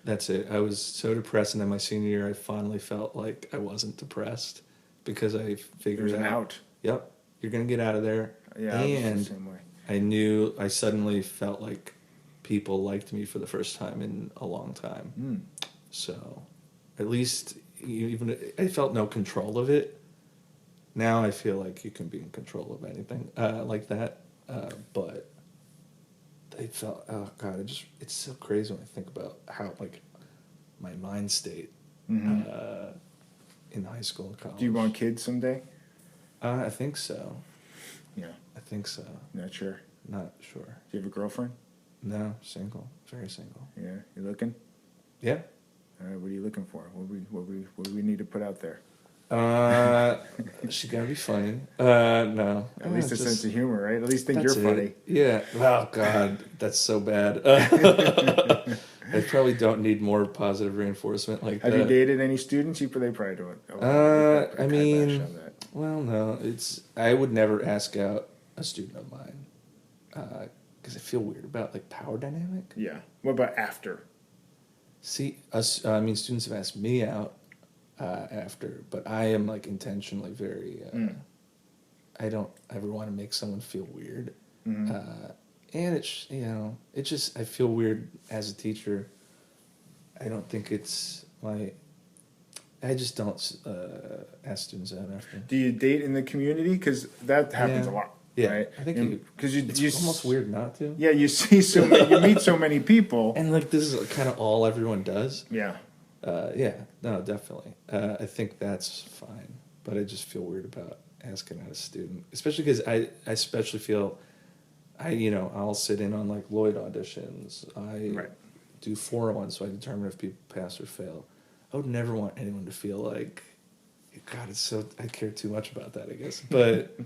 That's it. I was so depressed, and then my senior year, I finally felt like I wasn't depressed because I figured
out.
Yep, you're gonna get out of there.
Yeah,
and
I was the same way.
I suddenly felt like people liked me for the first time in a long time. So, at least I felt no control of it. Now I feel like you can be in control of anything like that, but. It felt, oh God, it's so crazy when I think about how, like, my mind state in high school and college.
Do you want kids someday?
I think so.
Yeah.
I think so.
Not sure.
Not sure.
Do you have a girlfriend?
No, single. Very single.
Yeah. You looking?
Yeah.
All right. What are you looking for? What do we need to put out there?
She gotta be funny. No.
At least a sense of humor, right? At least think
That's
you're funny.
Yeah. Oh God, that's so bad. I probably don't need more positive reinforcement like that.
Have you dated any students? They probably don't.
I mean, well, no. I would never ask out a student of mine because I feel weird about like power dynamic.
Yeah. What about after?
See, students have asked me out after, but I am like intentionally very. I don't ever want to make someone feel weird. Mm-hmm. And it just I feel weird as a teacher. I don't think it's I just don't ask students out after.
Do you date in the community? Because that happens a lot.
Yeah,
right?
I think it's almost weird not to.
Yeah, you see you meet so many people,
and like this is kind of all everyone does.
Yeah.
No, definitely. I think that's fine, but I just feel weird about asking out a student, especially because I especially feel. I'll sit in on like Lloyd auditions. I do 401, so I determine if people pass or fail. I would never want anyone to feel like, God, I care too much about that, I guess. But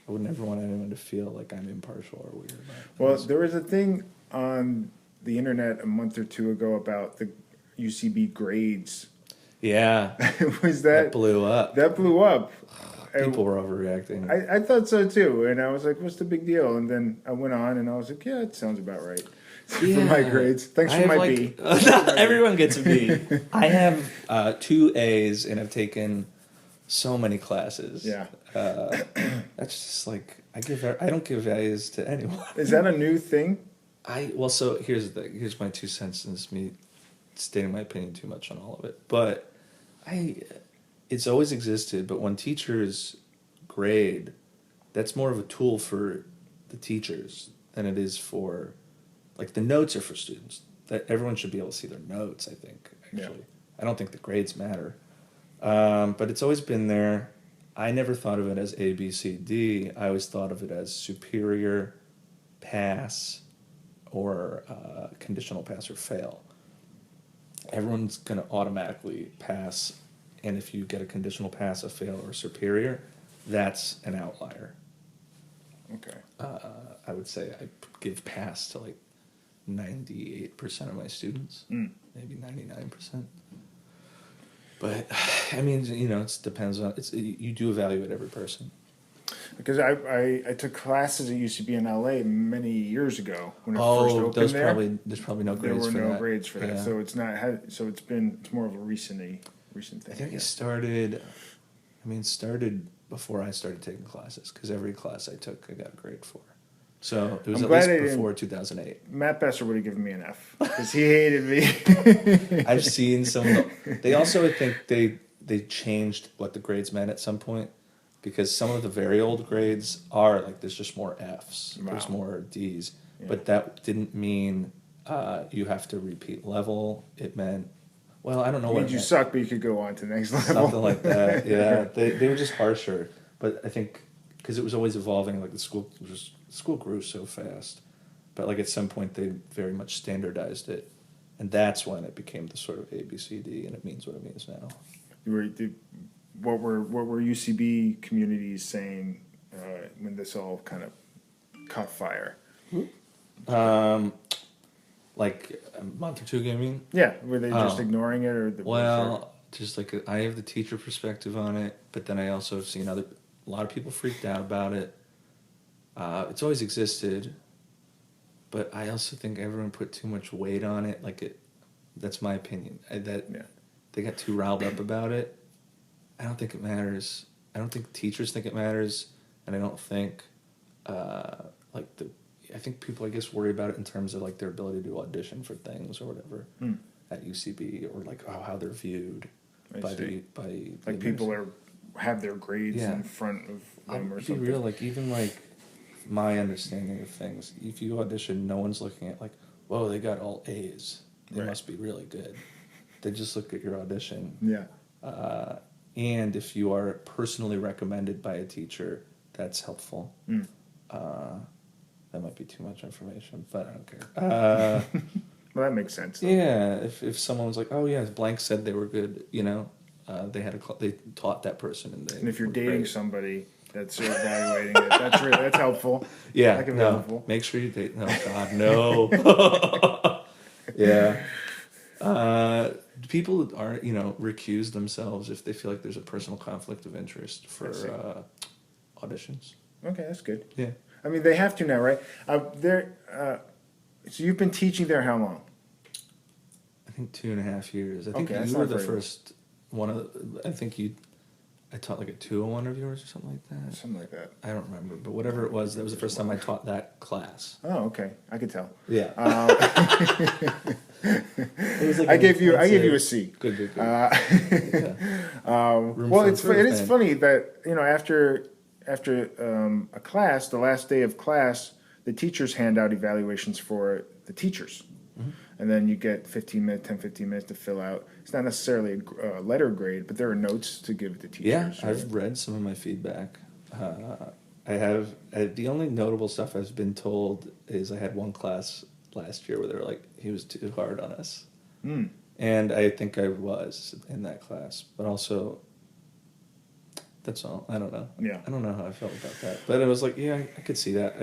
I would never want anyone to feel like I'm impartial or weird about it.
Well, there was a thing on the internet a month or two ago about the UCB grades.
Yeah.
That
blew up.
That blew up.
People were overreacting.
I thought so too, and I was like, "What's the big deal?" And then I went on, and I was like, "Yeah, it sounds about right." For my grades. Thanks for my B.
Everyone gets a B. I have 2 A's, and I've taken so many classes.
Yeah,
that's just like I don't give A's to anyone.
Is that a new thing?
So here's the thing. Here's my 2 cents, and it's me stating my opinion too much on all of it, but it's always existed, but when teachers grade, that's more of a tool for the teachers than it is for, like, the notes are for students. That everyone should be able to see their notes, I think, actually. Yeah. I don't think the grades matter. But it's always been there. I never thought of it as A, B, C, D. I always thought of it as superior, pass, or conditional pass or fail. Everyone's going to automatically pass. And if you get a conditional pass, a fail, or superior, that's an outlier.
Okay.
I would say I give pass to like 98% of my students, maybe 99%. But I mean, it depends on you do evaluate every person.
Because I took classes at UCB in LA many years ago when it first opened
there's probably no grades for that.
There were no grades for that, so it's not. So it's more of a recent thing.
I think it started before I started taking classes, because every class I took I got a grade for. So it was at least before 2008.
Matt Besser would have given me an F because he hated me.
I've seen some. They also, I think they changed what the grades meant at some point, because some of the very old grades are like there's just more Fs, there's more Ds, but that didn't mean you have to repeat level. It meant. Well, I don't know what it meant.
You suck, but you could go on to the next level.
Something like that, yeah. They were just harsher. But I think because it was always evolving, like the school grew so fast. But like at some point they very much standardized it. And that's when it became the sort of ABCD, and it means what it means now.
What were UCB communities saying when this all kind of caught fire?
Like a month or two ago, you mean?
Yeah, were they just ignoring it, or?
Just like I have the teacher perspective on it, but then I also have seen a lot of people freaked out about it. It's always existed, but I also think everyone put too much weight on it. That's my opinion. They got too riled up about it. I don't think it matters. I don't think teachers think it matters, and I don't think I think people, I guess, worry about it in terms of like their ability to audition for things or whatever at UCB, or like how they're viewed by
like people have their grades in front of them or something.
Be real, like even like my understanding of things, if you audition, no one's looking at like, whoa, they got all A's, they must be really good. They just look at your audition.
Yeah.
And if you are personally recommended by a teacher, that's helpful. That might be too much information, but I don't care.
Well, that makes sense. Though.
Yeah, if someone was like, oh yeah, blank said they were good, they taught that person,
and if you're dating somebody that's evaluating it, that's helpful.
Yeah,
that can be helpful.
Make sure you date. No, God, no. Yeah. People are, recuse themselves if they feel like there's a personal conflict of interest for auditions.
Okay, that's good.
Yeah.
I mean, they have to now, right? So you've been teaching there how long?
I think 2.5 years. I think
you
were the first one I taught like a 201 of yours or something like that.
Something like that.
I don't remember, but whatever it was, that was the first time I taught that class.
Oh, okay. I could tell.
Yeah.
It was like I gave you a C.
Good.
Well, it is funny that after a class, the last day of class, the teachers hand out evaluations for the teachers. Mm-hmm. And then you get 15 minutes to fill out. It's not necessarily a letter grade, but there are notes to give to teachers.
Yeah,
right?
I've read some of my feedback. The only notable stuff I've been told is I had one class last year where they were like, he was too hard on us.
Mm.
And I think I was in that class. But also, that's all. I don't know.
Yeah.
I don't know how I felt about that. But it was like, yeah, I could see that.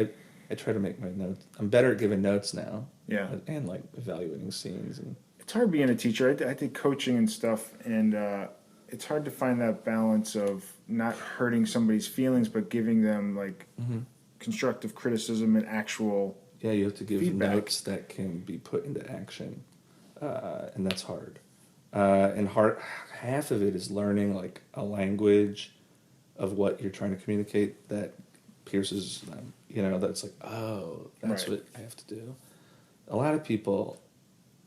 I try to make my notes. I'm better at giving notes now.
Yeah.
And like evaluating scenes. And
it's hard being a teacher. I did coaching and stuff, and it's hard to find that balance of not hurting somebody's feelings, but giving them like constructive criticism and actual
you have to give
feedback.
Notes that can be put into action, and that's hard. And half of it is learning like a language of what you're trying to communicate that pierces them. That's like, oh, that's what I have to do. A lot of people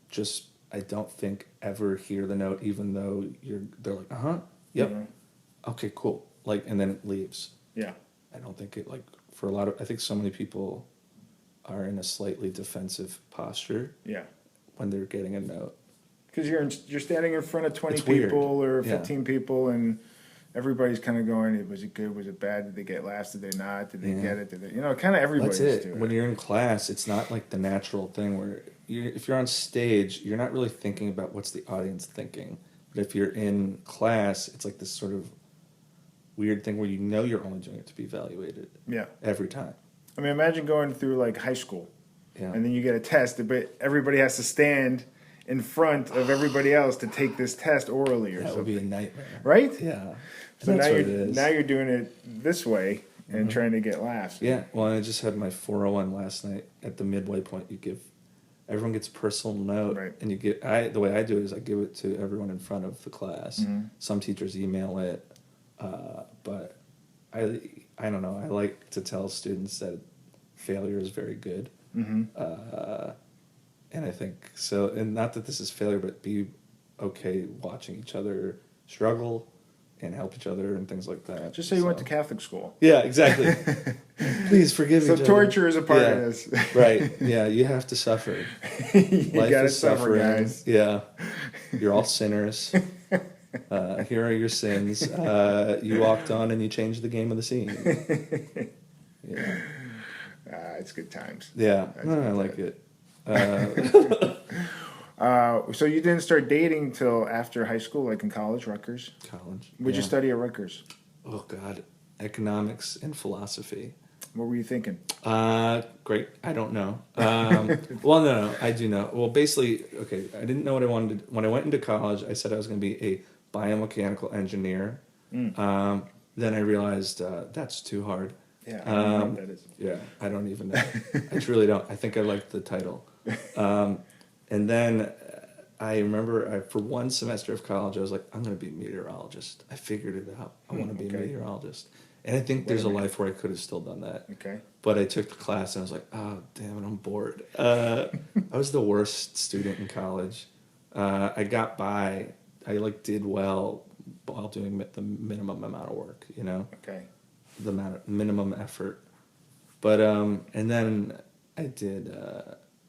just, I don't think, ever hear the note, even though they're like, yep, okay, cool, like, and then it leaves.
Yeah.
I don't think it, like, I think so many people are in a slightly defensive posture.
Yeah.
When they're getting a note.
Because you're standing in front of 20
it's
people
weird.
or 15 people, and everybody's kind of going, was it good? Was it bad? Did they get laughs? Did they not? Did they get it? Did they, kind of everybody's
That's it.
doing
When you're in class, it's not like the natural thing where if you're on stage, you're not really thinking about what's the audience thinking. But if you're in class, it's like this sort of weird thing where you're only doing it to be evaluated.
Yeah.
Every time.
I mean, imagine going through like high school,
and
then you get a test, but everybody has to stand in front of everybody else to take this test orally or something.
That would be a nightmare.
Right?
Yeah.
So now you're doing it this way and trying to get laughs.
Yeah. Well, I just had my 401 last night. At the midway point, everyone gets a personal note,
right.
And the way I do it is I give it to everyone in front of the class.
Mm-hmm.
Some teachers email it, but I don't know. I like to tell students that failure is very good.
Mm-hmm.
And I think so, and not that this is failure, but be okay watching each other struggle and help each other and things like that.
Just say you went to Catholic school.
Yeah, exactly. Please forgive each other.
So torture is a part of this.
Right. Yeah, you have to suffer.
You
Life
gotta
is
suffer,
suffering.
guys.
Yeah. You're all sinners. Here are your sins. You walked on and you changed the game of the scene. Yeah.
It's good times.
Yeah. I like it.
So you didn't start dating till after high school, like in college, Rutgers?
College.
What'd you study at Rutgers?
Oh, God. Economics and philosophy.
What were you thinking?
Great. I don't know. Well, no, I do know. Well, basically, okay, I didn't know what I wanted to, when I went into college, I said I was going to be a biomechanical engineer. Then I realized that's too hard.
Yeah, I don't know what that is.
Yeah, I don't even know. I truly don't. I think I like the title. And then I remember for one semester of college, I was like, I'm going to be a meteorologist. I figured it out. I want to be a meteorologist. And I think there's a life where I could have still done that. Okay. But I took the class and I was like, oh, damn it, I'm bored. I was the worst student in college. I got by. I did well while doing the minimum amount of work, Okay. The minimum effort. But, and then I did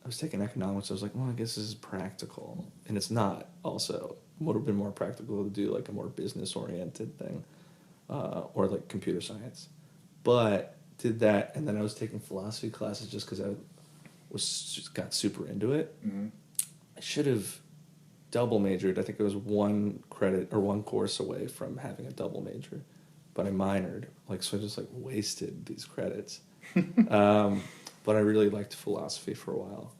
was taking economics. I was like, well, I guess this is practical, and it's not. Also, would have been more practical to do like a more business oriented thing, or like computer science. But did that, and then I was taking philosophy classes just because just got super into it.
Mm-hmm.
I should have double majored. I think it was one credit or one course away from having a double major, but I minored. So I just wasted these credits. But I really liked philosophy for a while,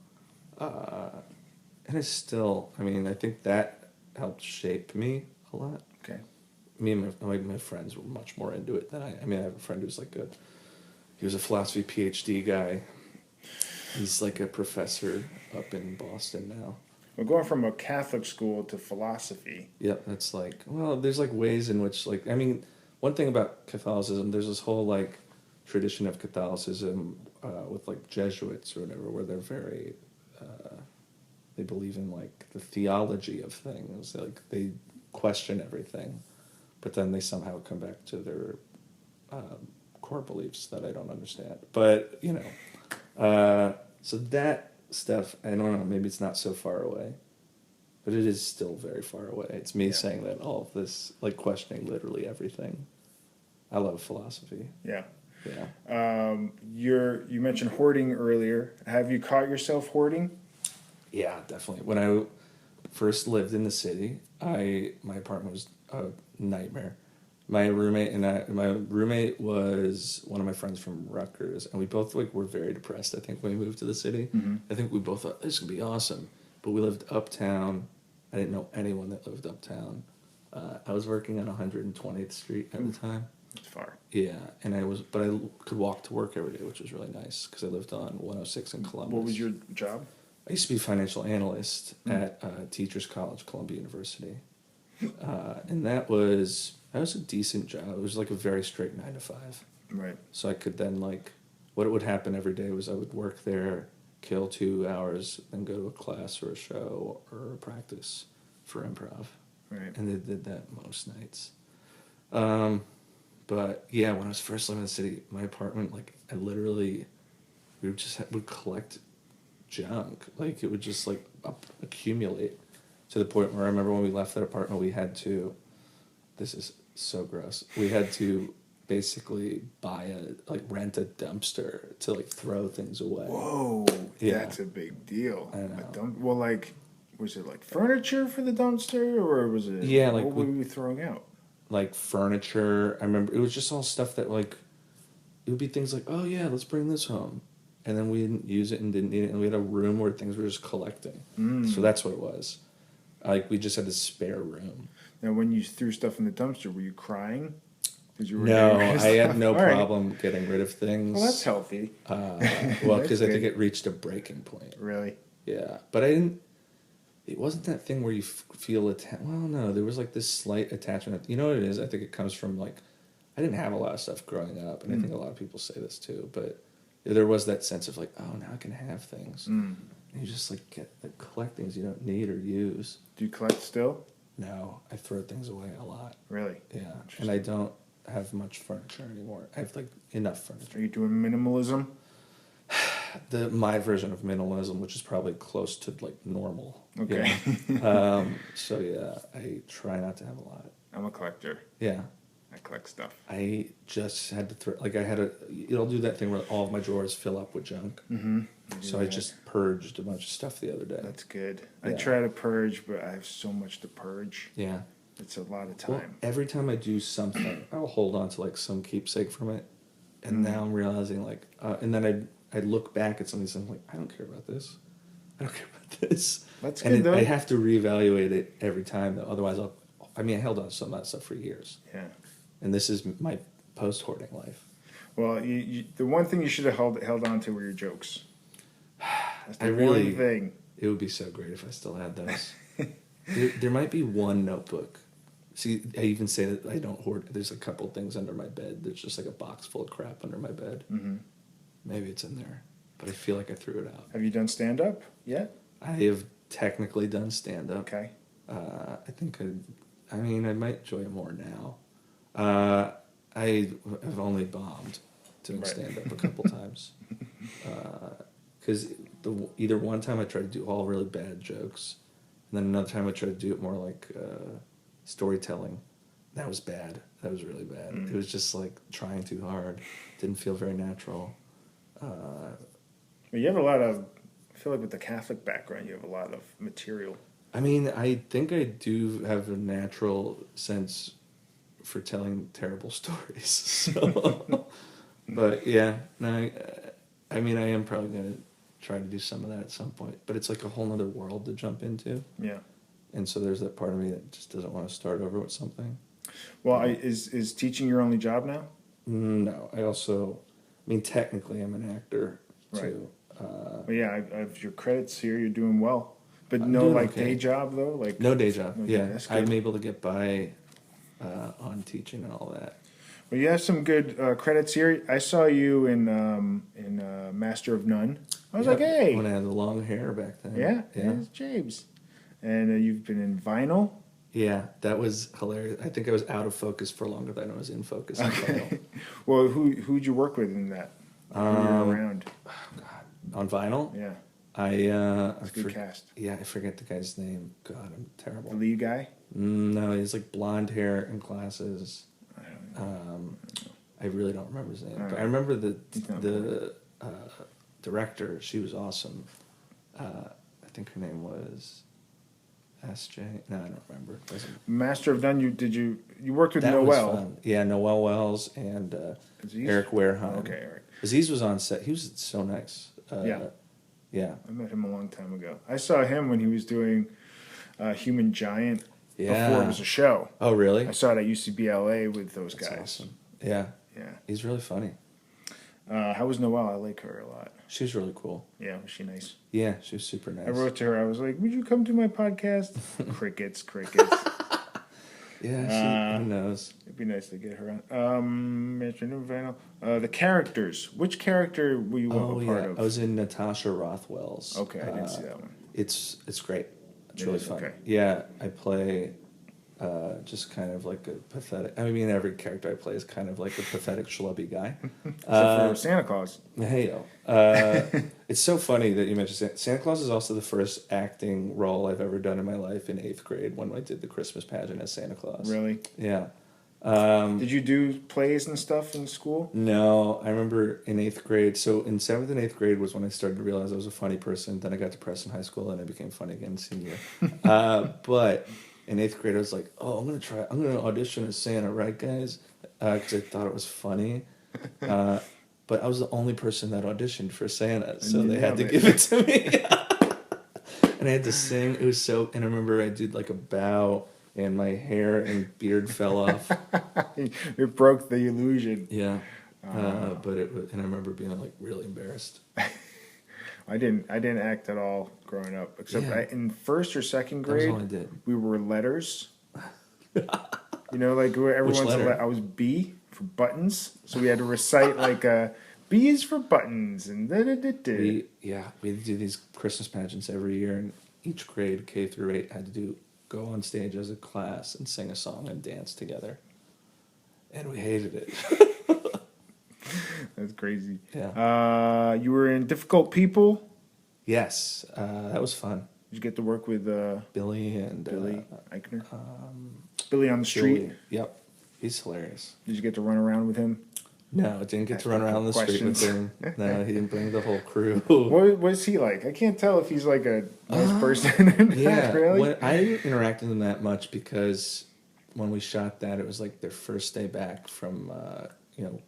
and it's still. I mean, I think that helped shape me a lot.
Okay.
Me and my friends were much more into it than I. I mean, I have a friend who's he was a philosophy PhD guy. He's like a professor up in Boston now.
We're going from a Catholic school to philosophy.
Yep, that's there's ways in which I mean, one thing about Catholicism, there's this whole tradition of Catholicism with Jesuits or whatever, where they're very, they believe in the theology of things. They question everything, but then they somehow come back to their core beliefs that I don't understand. But so that stuff, I don't know, maybe it's not so far away, but it is still very far away. It's me saying that all of this, questioning literally everything. I love philosophy.
Yeah.
Yeah.
You mentioned hoarding earlier. Have you caught yourself hoarding?
Yeah, definitely. When I first lived in the city, my apartment was a nightmare. My roommate was one of my friends from Rutgers, and we both were very depressed. I think when we moved to the city,
Mm-hmm.
I think we both thought this would be awesome. But we lived uptown. I didn't know anyone that lived uptown. I was working on 120th Street at the time.
It's far.
Yeah, and I could walk to work every day, which was really nice because I lived on 106 in Columbus.
What was your job?
I used to be a financial analyst at Teachers College, Columbia University, and that was a decent job. It was a very straight 9 to 5.
Right.
So I could then what would happen every day was I would work there, kill 2 hours, then go to a class or a show or a practice for improv.
Right.
And they did that most nights. But yeah, when I was first living in the city, my apartment, we would collect junk. It would just accumulate to the point where I remember when we left that apartment, we had to, this is so gross, we had to basically rent a dumpster to throw things away.
Whoa,
Yeah.
That's a big deal.
I know.
Was it furniture for the dumpster, or was it?
Yeah,
what were we throwing out?
Furniture. I remember it was just all stuff that it would be things oh yeah, let's bring this home, and then we didn't use it and didn't need it, and we had a room where things were just collecting. So that's what it was. We just had this spare room.
Now, when you threw stuff in the dumpster, were you crying?
No, I had no problem getting rid of things.
Well, that's healthy.
Because I think it reached a breaking point.
Really?
Yeah, but I didn't. It wasn't that thing where you feel well, no, there was this slight attachment. You know what it is? I think it comes from I didn't have a lot of stuff growing up, and I think a lot of people say this too. But there was that sense of oh, now I can have things. And you just collect things you don't need or use.
Do you collect still?
No, I throw things away a lot.
Really?
Yeah, and I don't have much furniture anymore. I have enough furniture.
Are you doing minimalism?
My version of minimalism, which is probably close to normal.
Okay.
So yeah, I try not to have a lot.
I'm a collector.
Yeah.
I collect stuff.
I just had to throw. It'll do that thing where all of my drawers fill up with junk.
Mm-hmm.
So I just purged a bunch of stuff the other day.
That's good.
Yeah.
I try to purge, but I have so much to purge.
Yeah.
It's a lot of time.
Well, every time I do something, I'll hold on to some keepsake from it, and now I'm realizing and then I look back at something and I'm I don't care about this. I don't care about this.
That's good though.
I have to reevaluate it every time though. Otherwise, I held on to some of that stuff for years.
Yeah.
And this is my post-hoarding life.
Well, the one thing you should have held on to were your jokes. That's the
one
thing.
It would be so great if I still had those. there might be one notebook. See, I even say that I don't hoard. There's a couple things under my bed. There's just a box full of crap under my bed. Mm-hmm. Maybe it's in there, but I feel like I threw it out.
Have you done stand-up yet?
I have technically done stand-up.
Okay.
I think I might enjoy it more now. I have only bombed doing stand-up a couple times. Because either one time I tried to do all really bad jokes, and then another time I tried to do it more like storytelling. That was bad. That was really bad. It was just like trying too hard. Didn't feel very natural.
You have a lot of, I feel like with the Catholic background, you have a lot of material.
I mean, I think I do have a natural sense for telling terrible stories. So, but yeah, no, I mean, I am probably going to try to do some of that at some point. But it's like a whole other world to jump into.
Yeah.
And so there's that part of me that just doesn't want to start over with something.
Well, is teaching your only job now?
No, I mean, technically I'm an actor too.
Well, yeah, I have your credits here. You're doing well. But
I'm
no,
doing
like,
okay.
day job, though? Like
No day job,
okay,
yeah.
that's good.
I'm able to get by on teaching and all that.
Well, you have some good credits here. I saw you in Master of None. I was like, hey.
When I had the long hair back then.
Yeah,
Yeah.
it's James. And you've been in Vinyl.
Yeah, that was hilarious. I think I was out of focus for longer than I was in focus. Okay.
Well, who'd you work with in that? Who you were around?
Oh, God. On Vinyl?
Yeah,
I
good cast.
Yeah, I forget the guy's name. God, I'm terrible.
The lead guy?
No, he's like blonde hair and glasses.
I don't know.
I really don't remember his name.
All
But
right.
I remember
He's not
the director. She was awesome. I think her name was S.J. No, I don't remember.
Master of None. You worked with
That was
Noel?
fun. Yeah, Noel Wells and
Aziz?
Eric Wareheim.
Oh, okay, Eric.
Aziz was on set. He was so nice. Yeah.
I met him a long time ago. I saw him when he was doing Human Giant
Yeah.
before it was a show.
Oh, really?
I saw it at UCBLA with those
That's
guys.
awesome. Yeah.
Yeah.
He's really funny.
How was Noelle? I like her a lot.
She was really cool.
Yeah, was she nice?
Yeah, she was super nice.
I wrote to her. I was like, "Would you come to my podcast?" Crickets.
Yeah, who knows?
It'd be nice to get her on. The characters. Which character were you a part of?
I was in Natasha Rothwell's.
Okay, I didn't see that one.
It's great. It's
It
really
is?
fun.
Okay.
Yeah, I play just kind of like a pathetic. I mean, every character I play is kind of like a pathetic schlubby guy.
Except for Santa Claus.
Hey yo. It's so funny that you mentioned Santa Claus is also the first acting role I've ever done in my life in 8th grade when I did the Christmas pageant as Santa Claus.
Really?
Yeah.
Did you do plays and stuff in school?
No, I remember in 8th grade. So in 7th and 8th grade was when I started to realize I was a funny person. Then I got depressed in high school and I became funny again in senior year. But in 8th grade I was like, oh, I'm going to audition as Santa, right guys? Because I thought it was funny. But I was the only person that auditioned for Santa, so they had to give it to me. And I had to sing. It was so, and I remember I did like a bow and my hair and beard fell off.
It broke the illusion.
Yeah. But it was, and I remember being like really embarrassed.
I didn't act at all growing up, except
Yeah.
in first or second
That was
grade.
all I did.
We were letters. You know, like where everyone's
letter?
I was B for buttons, so we had to recite like B is for buttons and da da da da.
We had to do these Christmas pageants every year, and each grade, K through 8, had to go on stage as a class and sing a song and dance together. And we hated it.
That's crazy.
Yeah.
You were in Difficult People.
Yes, that was fun.
Did you get to work with
Billy and
Billy Eichner? Billy on the street.
Billy. Yep, he's hilarious.
Did you get to run around with him?
No, I didn't get to run around the street with him. No, he didn't bring the whole crew.
What is he like? I can't tell if he's like a nice person or not,
Yeah,
really.
I didn't interact with them that much because when we shot that, it was like their first day back from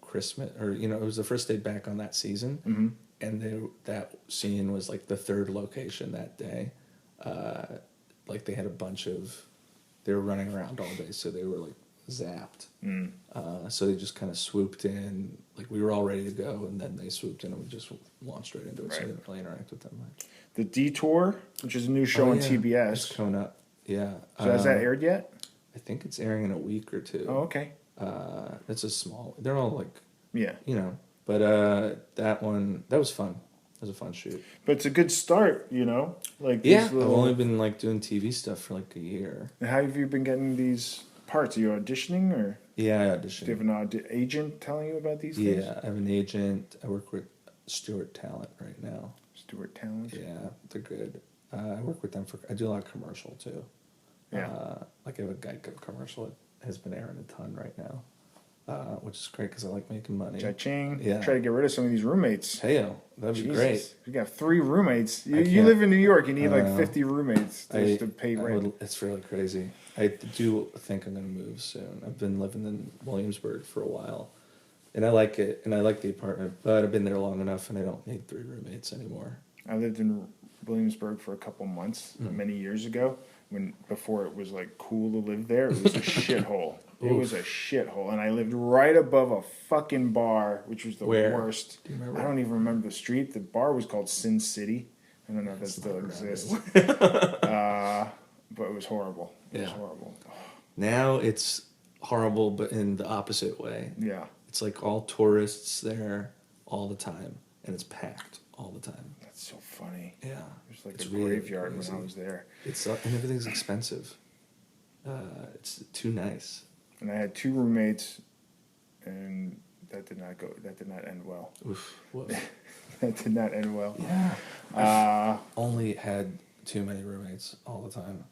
Christmas, or it was the first day back on that season,
Mm-hmm.
and that scene was like the third location that day. Like they had a bunch of, they were running around all day, so they were like zapped.
Mm.
So they just kind of swooped in, like we were all ready to go, and then they swooped in and we just launched right into it. So I didn't really interact with them much.
The Detour, which is a new show on
It's
TBS.
coming up. Yeah.
So has that aired yet?
I think it's airing in a week or two.
Oh, okay.
It's a small. They're all like,
Yeah.
But that one, that was fun. It was a fun shoot.
But it's a good start, Like
Yeah,
these little...
I've only been like doing TV stuff for like a year.
And how have you been getting these parts? Are you auditioning, or
Yeah, I
do you
auditioned.
have an agent telling you about these things?
Yeah, I have an agent. I work with Stewart Talent right now.
Stewart Talent.
Yeah, they're good. I work with them I do a lot of commercial too.
Yeah.
Like I have a Geico commercial that has been airing a ton right now, which is great because I like making money.
Cha-ching.
Yeah.
Try to get rid of some of these roommates.
Hey-o, that'd be great.
You got 3 roommates. You live in New York. You need like 50 roommates to pay rent.
It's really crazy. I do think I'm going to move soon. I've been living in Williamsburg for a while, and I like it, and I like the apartment, but I've been there long enough, and I don't need 3 roommates anymore.
I lived in Williamsburg for a couple months many years ago, before it was like cool to live there. It was a shithole. It was a shithole, and I lived right above a fucking bar, which was the worst.
Do you remember?
I don't even remember the street. The bar was called Sin City. I don't know if that still exists. But it was horrible. It was horrible.
Now it's horrible, but in the opposite way.
Yeah.
It's like all tourists there all the time, and it's packed all the time.
That's so funny.
Yeah.
It was like
it's
a
really
graveyard
crazy.
when I was there.
It's and everything's expensive. It's too nice.
And I had 2 roommates, and that did not end well.
Oof. Woof.
That did not end well.
Yeah. Only had too many roommates all the time.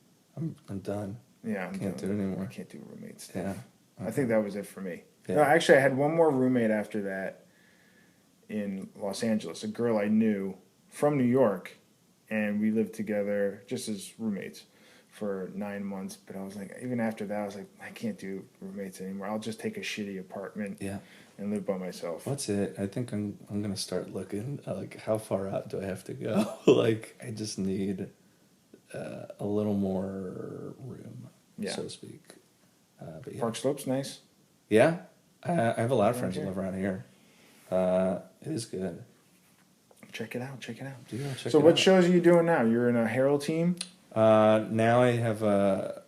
I'm done.
Yeah,
Can't do it anymore.
I can't do roommates.
Yeah.
I think that was it for me.
Yeah.
No, actually, I had one more roommate after that in Los Angeles, a girl I knew from New York, and we lived together just as roommates for 9 months. But I was like, even after that, I was like, I can't do roommates anymore. I'll just take a shitty apartment and live by myself.
That's it. I think I'm gonna start looking like how far out do I have to go? Like I just need a little more room, so to speak. But yeah.
Park Slope's nice.
Yeah, I have a lot of friends who live around here. It is good.
Check it out. Check it out.
Yeah,
so what shows are you doing now? You're in a Herald team?
Now I have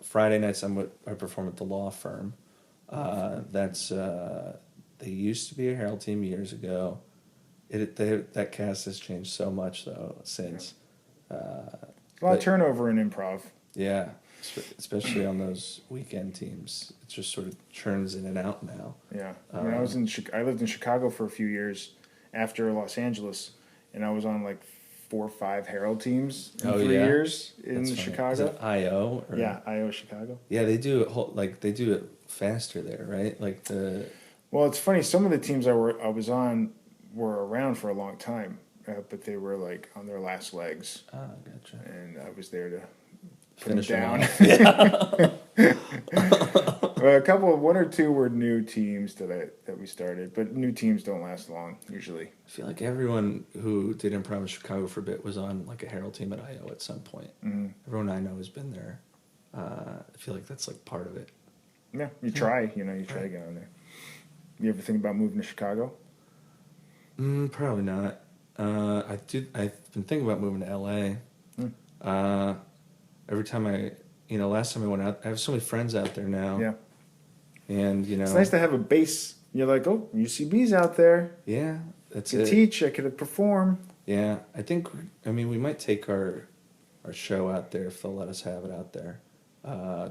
Friday nights. I perform at the law firm. They used to be a Herald team years ago. That cast has changed so much though since.
A lot of turnover in improv.
Yeah, especially on those weekend teams. It just sort of churns in and out now.
Yeah, I mean, I lived in Chicago for a few years after Los Angeles, and I was on like 4 or 5 Herald teams in 3 years in Chicago.
Is it IO?
Yeah, IO Chicago.
Yeah, they do it they do it faster there, right? Like the.
Well, it's funny. Some of the teams I was on were around for a long time, but they were like on their last legs.
Ah, gotcha.
And I was there to
finish
them down.
Yeah.
Well, 1 or 2 were new teams that we started, but new teams don't last long usually.
I feel like everyone who did improv in Chicago for a bit was on like a Herald team at IO at some point. Mm-hmm. Everyone I know has been there. I feel like that's like part of it.
Yeah, you try to get on there. You ever think about moving to Chicago?
Probably not. I've been thinking about moving to LA. Every time last time I went out, I have so many friends out there now.
Yeah.
And
it's nice to have a base. You're like, oh, UCB's out there.
Yeah, that's
it. I could teach. I could perform.
Yeah, we might take our show out there if they'll let us have it out there.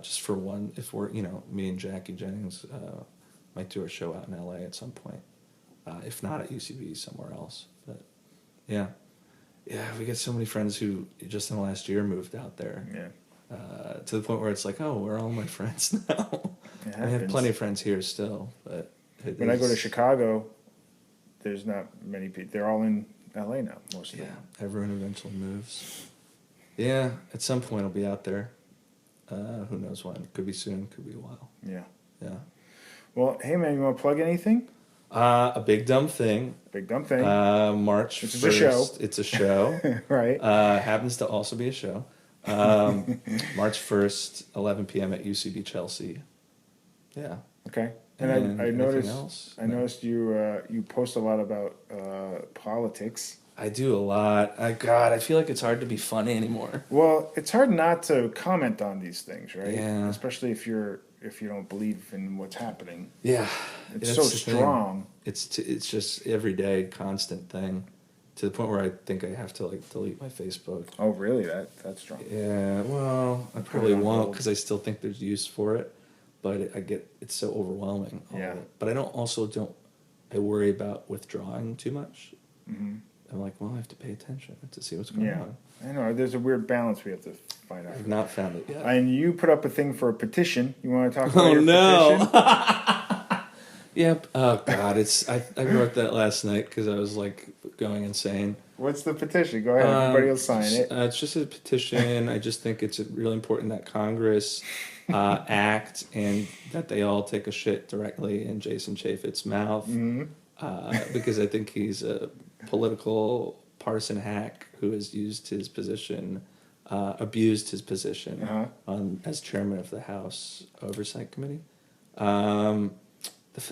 Just for one, if we're me and Jackie Jennings might do a show out in LA at some point. If not at UCB, somewhere else. But yeah, we get so many friends who just in the last year moved out there.
Yeah.
To the point where it's like, oh, where are all my friends now? I have plenty of friends here still, but
when I go to Chicago, there's not many people. They're all in LA now, most of them.
Yeah, everyone eventually moves. Yeah, at some point I'll be out there. Who knows when? Could be soon, could be a while.
Yeah.
Yeah.
Well, hey man, you want to plug anything?
A big dumb thing.
Big dumb thing.
March 1st.
It's a show.
It's a show.
Right.
Happens to also be a show. March 1st, 11 p.m. at UCB Chelsea. Yeah.
Okay. And I noticed you post a lot about politics.
I do a lot. I feel like it's hard to be funny anymore.
Well, it's hard not to comment on these things, right?
Yeah.
Especially if you don't believe in what's happening.
Yeah.
It's so strong.
It's just everyday, constant thing. To the point where I think I have to delete my Facebook.
Oh, really? That's strong.
Yeah. Well, I probably won't because I still think there's use for it, but it's so overwhelming.
Yeah.
But I don't worry about withdrawing too much.
Mm-hmm.
I'm like, well, I have to pay attention to see what's going on.
I know. There's a weird balance we have to find out.
I've not found it yet.
And you put up a thing for a petition. You want to talk about your petition?
Yep. Oh God, I wrote that last night because I was like going insane.
What's the petition? Go ahead. Everybody will sign it.
It's just a petition. I just think it's really important that Congress act and that they all take a shit directly in Jason Chaffetz's mouth, because I think he's a political partisan hack who has used his position, abused his position as chairman of the House Oversight Committee.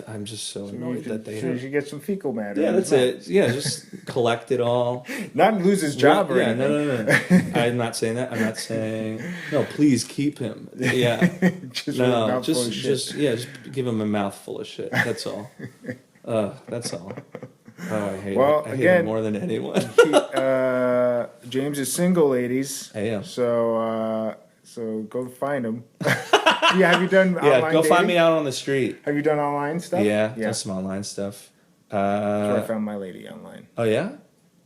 I'm just so annoyed that they.
So you should get some fecal matter.
Yeah, that's it. Yeah, just collect it all.
Not lose his job or anything.
No. I'm not saying that. I'm not saying no. Please keep him. Yeah. just give him a mouthful of shit. That's all. That's all. Oh, I hate it. I hate him more than anyone.
James is single, ladies.
I am.
So go find him. Have you done online
go
dating?
Find me out on the street.
Have you done online stuff?
Yeah. Done some online stuff.
I found my lady online.
Oh, yeah?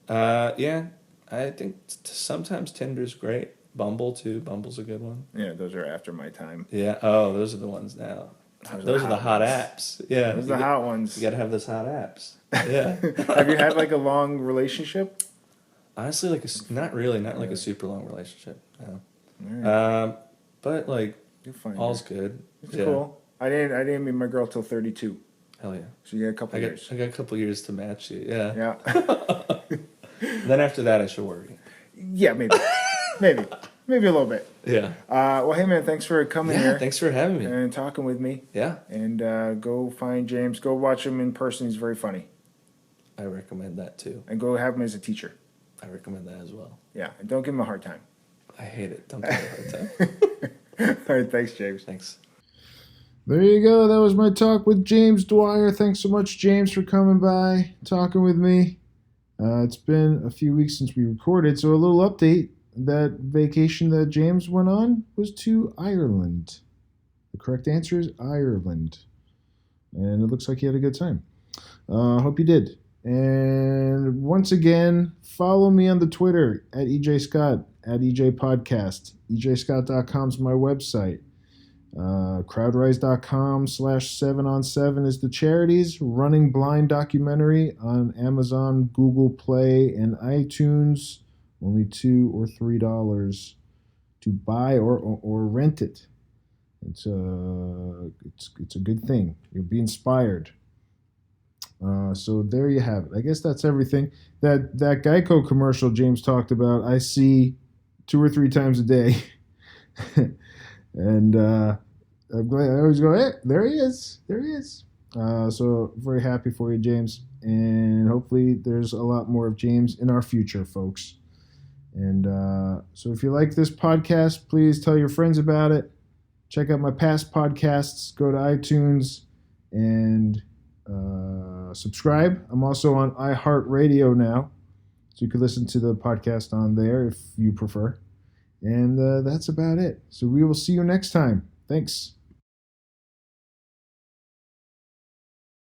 Yeah. I think sometimes Tinder's great. Bumble, too. Bumble's a good one.
Yeah, those are after my time.
Yeah. Oh, those are the ones now. Those are the hot apps. Yeah.
Those are the hot ones.
You got to have those hot apps. Yeah.
Have you had like a long relationship?
Honestly, not like a super long relationship. No. Right. But like, all's good.
It's cool. I didn't meet my girl till 32.
Hell yeah.
So you got a couple years.
I got a couple years to match you. Yeah.
Yeah.
Then after that, I should worry.
Yeah, maybe a little bit.
Yeah.
Well, hey man, thanks for coming here.
Thanks for having me
and talking with me.
Yeah.
And go find James. Go watch him in person. He's very funny.
I recommend that too.
And go have him as a teacher.
I recommend that as well.
Yeah, and don't give him a hard time.
I hate it. Don't give him a hard time.
All right, thanks, James.
Thanks.
There you go. That was my talk with James Dwyer. Thanks so much, James, for coming by, talking with me. It's been a few weeks since we recorded, so a little update. That vacation that James went on was to Ireland. The correct answer is Ireland. And it looks like he had a good time. Hope you did. And once again, follow me on the Twitter at EJ Scott, at EJ Podcast. EJScott.com is my website. Crowdrise.com/7on7 is the charities. Running Blind documentary on Amazon, Google Play, and iTunes. Only $2 or $3 to buy or rent it. It's a good thing. You'll be inspired. So there you have it. I guess that's everything. That Geico commercial James talked about, I see 2 or 3 times a day. And I'm glad I always go, hey, there he is. So very happy for you, James. And hopefully there's a lot more of James in our future, folks. And so if you like this podcast, please tell your friends about it. Check out my past podcasts. Go to iTunes and subscribe. I'm also on iHeartRadio now, so you can listen to the podcast on there if you prefer. And that's about it. So we will see you next time. Thanks.